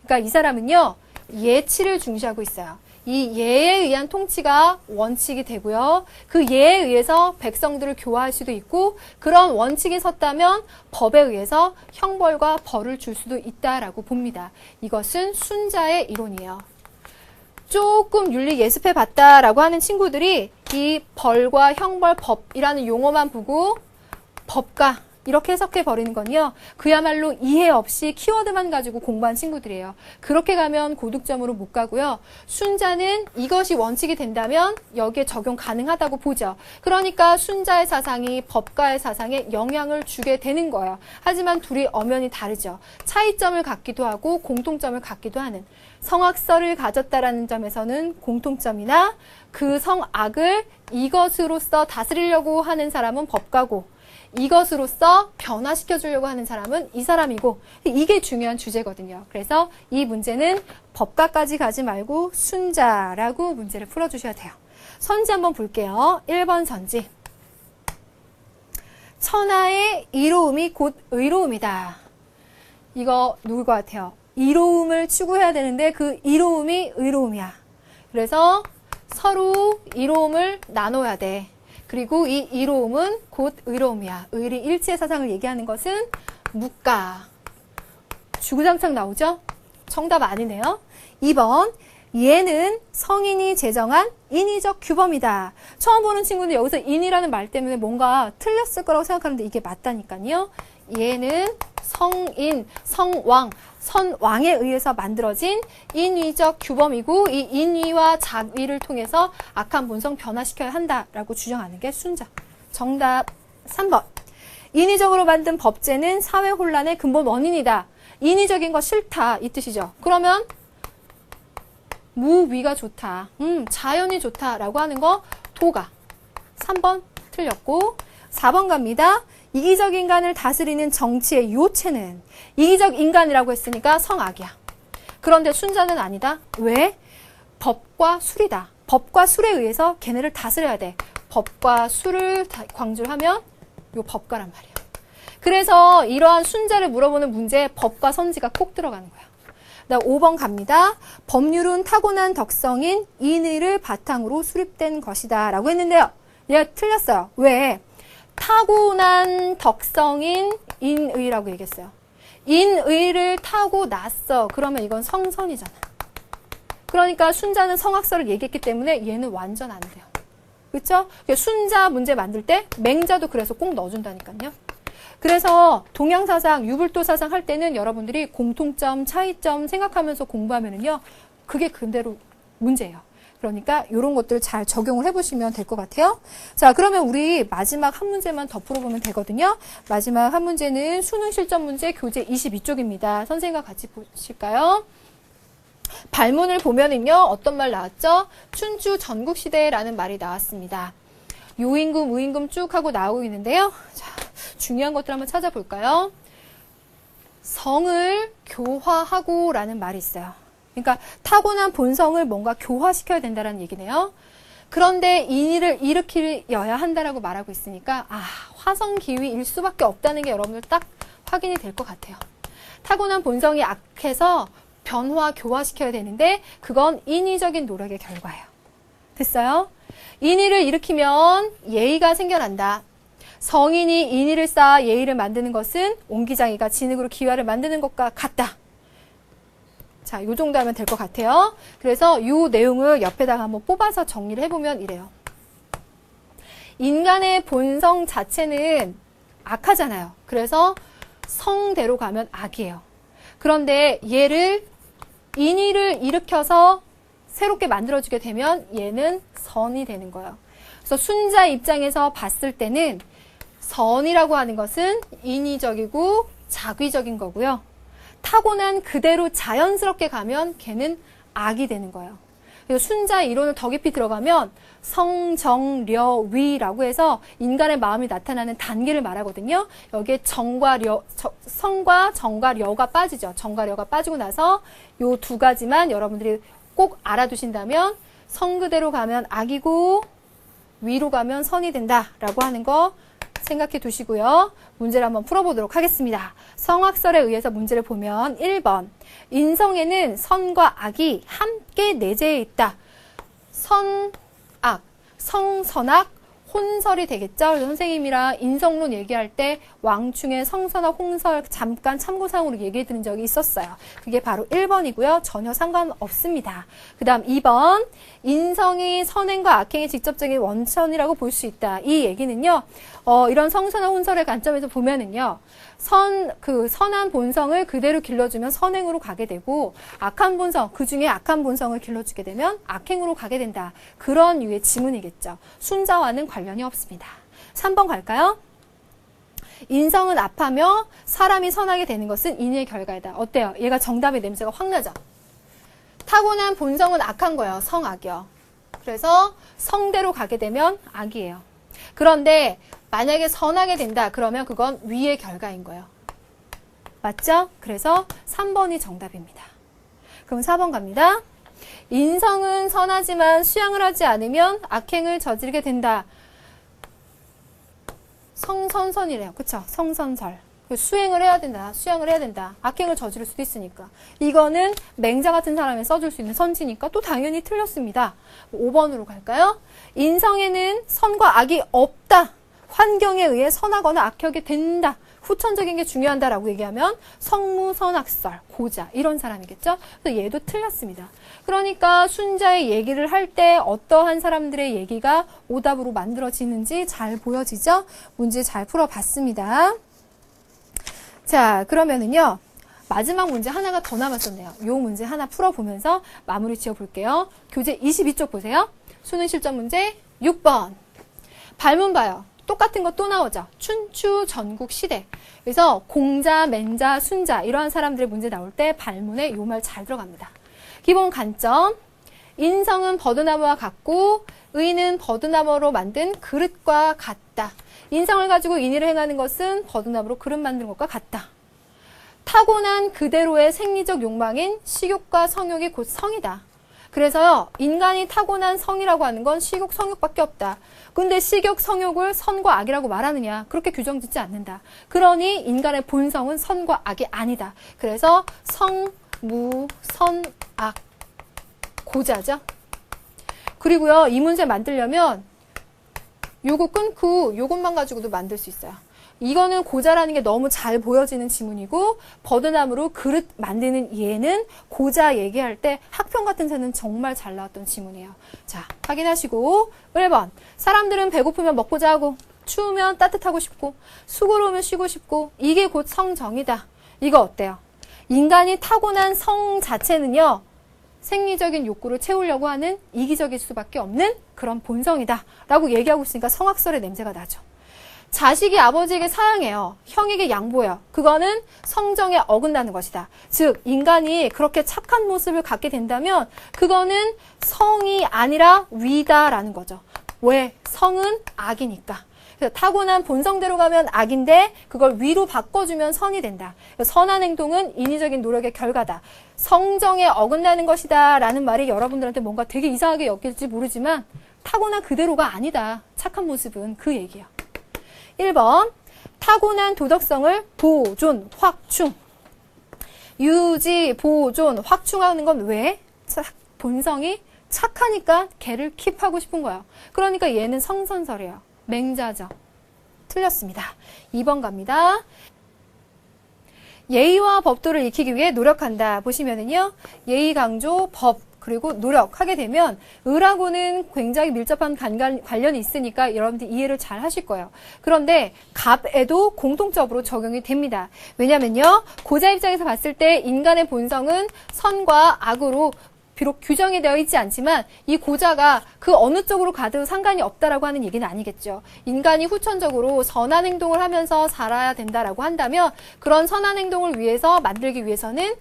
그러니까 이 사람은요, 예치를 중시하고 있어요. 이 예에 의한 통치가 원칙이 되고요. 그 예에 의해서 백성들을 교화할 수도 있고 그런 원칙이 섰다면 법에 의해서 형벌과 벌을 줄 수도 있다라고 봅니다. 이것은 순자의 이론이에요. 조금 윤리 예습해 봤다라고 하는 친구들이 이 벌과 형벌, 법이라는 용어만 보고 법과 이렇게 해석해 버리는 건요, 그야말로 이해 없이 키워드만 가지고 공부한 친구들이에요. 그렇게 가면 고득점으로 못 가고요. 순자는 이것이 원칙이 된다면 여기에 적용 가능하다고 보죠. 그러니까 순자의 사상이 법가의 사상에 영향을 주게 되는 거예요. 하지만 둘이 엄연히 다르죠. 차이점을 갖기도 하고 공통점을 갖기도 하는. 성악설을 가졌다라는 점에서는 공통점이나 그 성악을 이것으로써 다스리려고 하는 사람은 법가고 이것으로써 변화시켜 주려고 하는 사람은 이 사람이고, 이게 중요한 주제거든요. 그래서 이 문제는 법가까지 가지 말고 순자라고 문제를 풀어주셔야 돼요. 선지 한번 볼게요. 1번 선지. 천하의 이로움이 곧 의로움이다. 이거 누굴 것 같아요? 이로움을 추구해야 되는데 그 이로움이 의로움이야. 그래서 서로 이로움을 나눠야 돼. 그리고 이 이로움은 곧 의로움이야. 의리 일치의 사상을 얘기하는 것은 묵가. 주구장창 나오죠? 정답 아니네요. 2번, 얘는 성인이 제정한 인위적 규범이다. 처음 보는 친구는 여기서 인이라는 말 때문에 뭔가 틀렸을 거라고 생각하는데 이게 맞다니까요. 얘는 성인, 성왕, 선왕에 의해서 만들어진 인위적 규범이고 이 인위와 작위를 통해서 악한 본성 변화시켜야 한다라고 주장하는 게 순자. 정답 3번. 인위적으로 만든 법제는 사회 혼란의 근본 원인이다. 인위적인 거 싫다 이 뜻이죠. 그러면 무위가 좋다. 자연이 좋다라고 하는 거 도가. 3번 틀렸고 4번 갑니다. 이기적 인간을 다스리는 정치의 요체는 이기적 인간이라고 했으니까 성악이야. 그런데 순자는 아니다. 왜? 법과 술이다. 법과 술에 의해서 걔네를 다스려야 돼. 법과 술을 강조를 하면 요 법가란 말이에요. 그래서 이러한 순자를 물어보는 문제에 법과 선지가 꼭 들어가는 거야. 5번 갑니다. 법률은 타고난 덕성인 인의를 바탕으로 수립된 것이다 라고 했는데요. 얘가 틀렸어요. 왜? 타고난 덕성인 인의라고 얘기했어요. 인의를 타고났어. 그러면 이건 성선이잖아. 그러니까 순자는 성악설을 얘기했기 때문에 얘는 완전 안 돼요. 그렇죠? 순자 문제 만들 때 맹자도 그래서 꼭 넣어준다니까요. 그래서 동양사상, 유불도 사상 할 때는 여러분들이 공통점, 차이점 생각하면서 공부하면은요, 그게 그대로 문제예요. 그러니까 이런 것들 잘 적용을 해보시면 될 것 같아요. 자, 그러면 우리 마지막 한 문제만 더 풀어보면 되거든요. 마지막 한 문제는 수능 실전 문제 교재 22쪽입니다. 선생님과 같이 보실까요? 발문을 보면은요, 어떤 말 나왔죠? 춘추 전국시대라는 말이 나왔습니다. 요임금, 무임금 쭉 하고 나오고 있는데요. 자, 중요한 것들 한번 찾아볼까요? 성을 교화하고 라는 말이 있어요. 그러니까 타고난 본성을 뭔가 교화시켜야 된다는 얘기네요. 그런데 인의를 일으키려야 한다라고 말하고 있으니까 화성기위일 수밖에 없다는 게 여러분들 딱 확인이 될 것 같아요. 타고난 본성이 악해서 변화, 교화시켜야 되는데 그건 인위적인 노력의 결과예요. 됐어요? 인의를 일으키면 예의가 생겨난다. 성인이 인의를 쌓아 예의를 만드는 것은 옹기장이가 진흙으로 기와를 만드는 것과 같다. 자, 요 정도 하면 될 것 같아요. 그래서 요 내용을 옆에다가 한번 뽑아서 정리를 해보면 이래요. 인간의 본성 자체는 악하잖아요. 그래서 성대로 가면 악이에요. 그런데 얘를 인의를 일으켜서 새롭게 만들어주게 되면 얘는 선이 되는 거예요. 그래서 순자 입장에서 봤을 때는 선이라고 하는 것은 인위적이고 자귀적인 거고요. 타고난 그대로 자연스럽게 가면 걔는 악이 되는 거예요. 그래서 순자의 이론을 더 깊이 들어가면 성정려위라고 해서 인간의 마음이 나타나는 단계를 말하거든요. 여기에 성과 정과 려가 빠지죠. 정과 려가 빠지고 나서 요 두 가지만 여러분들이 꼭 알아두신다면 성 그대로 가면 악이고 위로 가면 선이 된다라고 하는 거 생각해 두시고요. 문제를 한번 풀어보도록 하겠습니다. 성악설에 의해서 문제를 보면 1번 인성에는 선과 악이 함께 내재해 있다. 선악, 성선악, 혼설이 되겠죠. 그래서 선생님이랑 인성론 얘기할 때 왕충의 성선악, 홍설 잠깐 참고사항으로 얘기해 드린 적이 있었어요. 그게 바로 1번이고요. 전혀 상관없습니다. 그 다음 2번 인성이 선행과 악행의 직접적인 원천이라고 볼 수 있다. 이 얘기는요. 이런 성선악, 혼설의 관점에서 보면은요. 선한 본성을 그대로 길러주면 선행으로 가게 되고 악한 본성, 그 중에 악한 본성을 길러주게 되면 악행으로 가게 된다. 그런 유의 지문이겠죠. 순자와는 관련이 없습니다. 3번 갈까요? 인성은 악하며 사람이 선하게 되는 것은 인의 결과이다. 어때요? 얘가 정답의 냄새가 확 나죠? 타고난 본성은 악한 거예요. 성악이요. 그래서 성대로 가게 되면 악이에요. 그런데 만약에 선하게 된다 그러면 그건 위의 결과인 거예요. 맞죠? 그래서 3번이 정답입니다. 그럼 4번 갑니다. 인성은 선하지만 수양을 하지 않으면 악행을 저지르게 된다. 성선설이래요. 그쵸? 성선설. 수행을 해야 된다. 수양을 해야 된다. 악행을 저지를 수도 있으니까. 이거는 맹자 같은 사람이 써줄 수 있는 선지니까 또 당연히 틀렸습니다. 5번으로 갈까요? 인성에는 선과 악이 없다. 환경에 의해 선하거나 악하게 된다. 후천적인 게 중요하다라고 얘기하면 성무선악설, 고자 이런 사람이겠죠. 그래서 얘도 틀렸습니다. 그러니까 순자의 얘기를 할 때 어떠한 사람들의 얘기가 오답으로 만들어지는지 잘 보여지죠. 문제 잘 풀어봤습니다. 자, 그러면은요. 마지막 문제 하나가 더 남았었네요. 요 문제 하나 풀어보면서 마무리 지어볼게요. 교재 22쪽 보세요. 수능 실전 문제 6번. 발문 봐요. 똑같은 거 또 나오죠. 춘추 전국 시대. 그래서 공자, 맹자, 순자 이러한 사람들의 문제 나올 때 발문에 요 말 잘 들어갑니다. 기본 관점. 인성은 버드나무와 같고 의는 버드나무로 만든 그릇과 같다. 인성을 가지고 인의를 행하는 것은 버드나무로 그릇 만드는 것과 같다. 타고난 그대로의 생리적 욕망인 식욕과 성욕이 곧 성이다. 그래서요, 인간이 타고난 성이라고 하는 건 식욕, 성욕밖에 없다. 근데 식욕, 성욕을 선과 악이라고 말하느냐? 그렇게 규정 짓지 않는다. 그러니 인간의 본성은 선과 악이 아니다. 그래서 성, 무, 선, 악, 고자죠. 그리고요, 이 문제 만들려면 요거 끊고 요것만 가지고도 만들 수 있어요. 이거는 고자라는 게 너무 잘 보여지는 지문이고 버드나무로 그릇 만드는 얘는 고자 얘기할 때 학평 같은 데는 정말 잘 나왔던 지문이에요. 자, 확인하시고 1번 사람들은 배고프면 먹고자 하고 추우면 따뜻하고 싶고 수고로우면 쉬고 싶고 이게 곧 성정이다. 이거 어때요? 인간이 타고난 성 자체는요. 생리적인 욕구를 채우려고 하는 이기적일 수밖에 없는 그런 본성이다 라고 얘기하고 있으니까 성악설의 냄새가 나죠. 자식이 아버지에게 사양해요. 형에게 양보해요. 그거는 성정에 어긋나는 것이다. 즉 인간이 그렇게 착한 모습을 갖게 된다면 그거는 성이 아니라 위다라는 거죠. 왜? 성은 악이니까. 그래서 타고난 본성대로 가면 악인데 그걸 위로 바꿔주면 선이 된다. 선한 행동은 인위적인 노력의 결과다. 성정에 어긋나는 것이다 라는 말이 여러분들한테 뭔가 되게 이상하게 엮일지 모르지만 타고난 그대로가 아니다. 착한 모습은 그 얘기예요. 1번 타고난 도덕성을 보존, 확충. 유지, 보존, 확충하는 건 왜? 본성이 착하니까 걔를 킵하고 싶은 거예요. 그러니까 얘는 성선설이에요. 맹자죠. 틀렸습니다. 2번 갑니다. 예의와 법도를 익히기 위해 노력한다. 보시면은요. 예의 강조, 법, 그리고 노력하게 되면 을하고는 굉장히 밀접한 관련이 있으니까 여러분들 이해를 잘 하실 거예요. 그런데 갑에도 공통적으로 적용이 됩니다. 왜냐면요. 고자 입장에서 봤을 때 인간의 본성은 선과 악으로 비록 규정이 되어 있지 않지만 이 고자가 그 어느 쪽으로 가도 상관이 없다라고 하는 얘기는 아니겠죠. 인간이 후천적으로 선한 행동을 하면서 살아야 된다라고 한다면 그런 선한 행동을 위해서 만들기 위해서는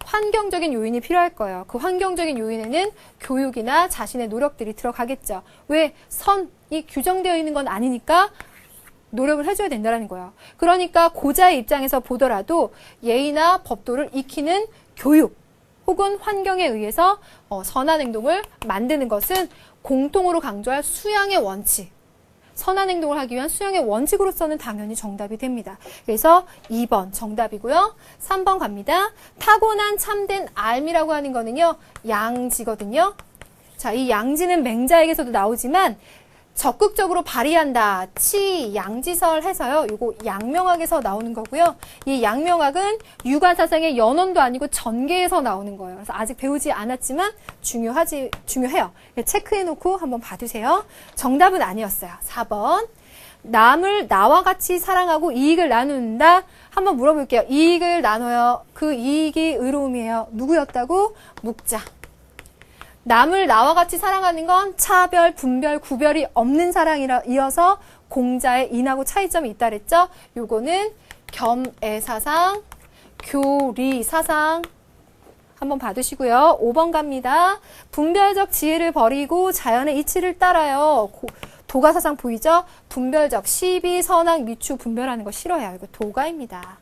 환경적인 요인이 필요할 거예요. 그 환경적인 요인에는 교육이나 자신의 노력들이 들어가겠죠. 왜? 선이 규정되어 있는 건 아니니까 노력을 해줘야 된다는 거예요. 그러니까 고자의 입장에서 보더라도 예의나 법도를 익히는 교육 혹은 환경에 의해서 선한 행동을 만드는 것은 공통으로 강조할 수양의 원칙. 선한 행동을 하기 위한 수양의 원칙으로서는 당연히 정답이 됩니다. 그래서 2번 정답이고요. 3번 갑니다. 타고난 참된 알미라고 하는 거는요. 양지거든요. 자, 이 양지는 맹자에게서도 나오지만 적극적으로 발휘한다. 치, 양지설 해서요. 요거 양명학에서 나오는 거고요. 이 양명학은 유관사상의 연원도 아니고 전계에서 나오는 거예요. 그래서 아직 배우지 않았지만 중요해요. 체크해놓고 한번 봐두세요. 정답은 아니었어요. 4번. 남을 나와 같이 사랑하고 이익을 나눈다. 한번 물어볼게요. 이익을 나눠요. 그 이익이 의로움이에요. 누구였다고? 묵자. 남을 나와 같이 사랑하는 건 차별, 분별, 구별이 없는 사랑이어서 공자의 인하고 차이점이 있다 그랬죠? 요거는 겸애사상, 교리사상 한번 봐두시고요. 5번 갑니다. 분별적 지혜를 버리고 자연의 이치를 따라요. 도가사상 보이죠? 분별적, 시비, 선악, 미추, 분별하는 거 싫어해요. 이거 도가입니다.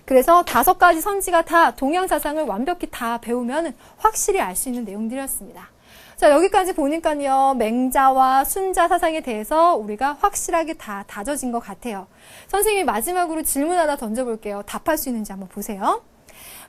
그래서 5가지 선지가 다 동양사상을 완벽히 다 배우면 확실히 알 수 있는 내용들이었습니다. 자, 여기까지 보니까요. 맹자와 순자 사상에 대해서 우리가 확실하게 다 다져진 것 같아요. 선생님이 마지막으로 질문 하나 던져볼게요. 답할 수 있는지 한번 보세요.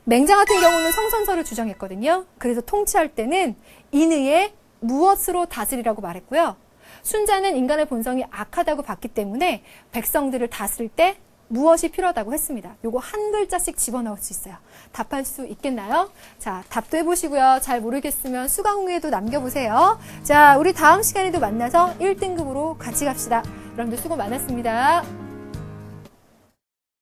맹자 같은 경우는 성선설을 주장했거든요. 그래서 통치할 때는 인의에 무엇으로 다스리라고 말했고요. 순자는 인간의 본성이 악하다고 봤기 때문에 백성들을 다스릴 때 무엇이 필요하다고 했습니다. 요거 한 글자씩 집어넣을 수 있어요. 답할 수 있겠나요? 자, 답도 해보시고요. 잘 모르겠으면 수강후에도 남겨보세요. 자, 우리 다음 시간에도 만나서 1등급으로 같이 갑시다. 여러분들 수고 많았습니다.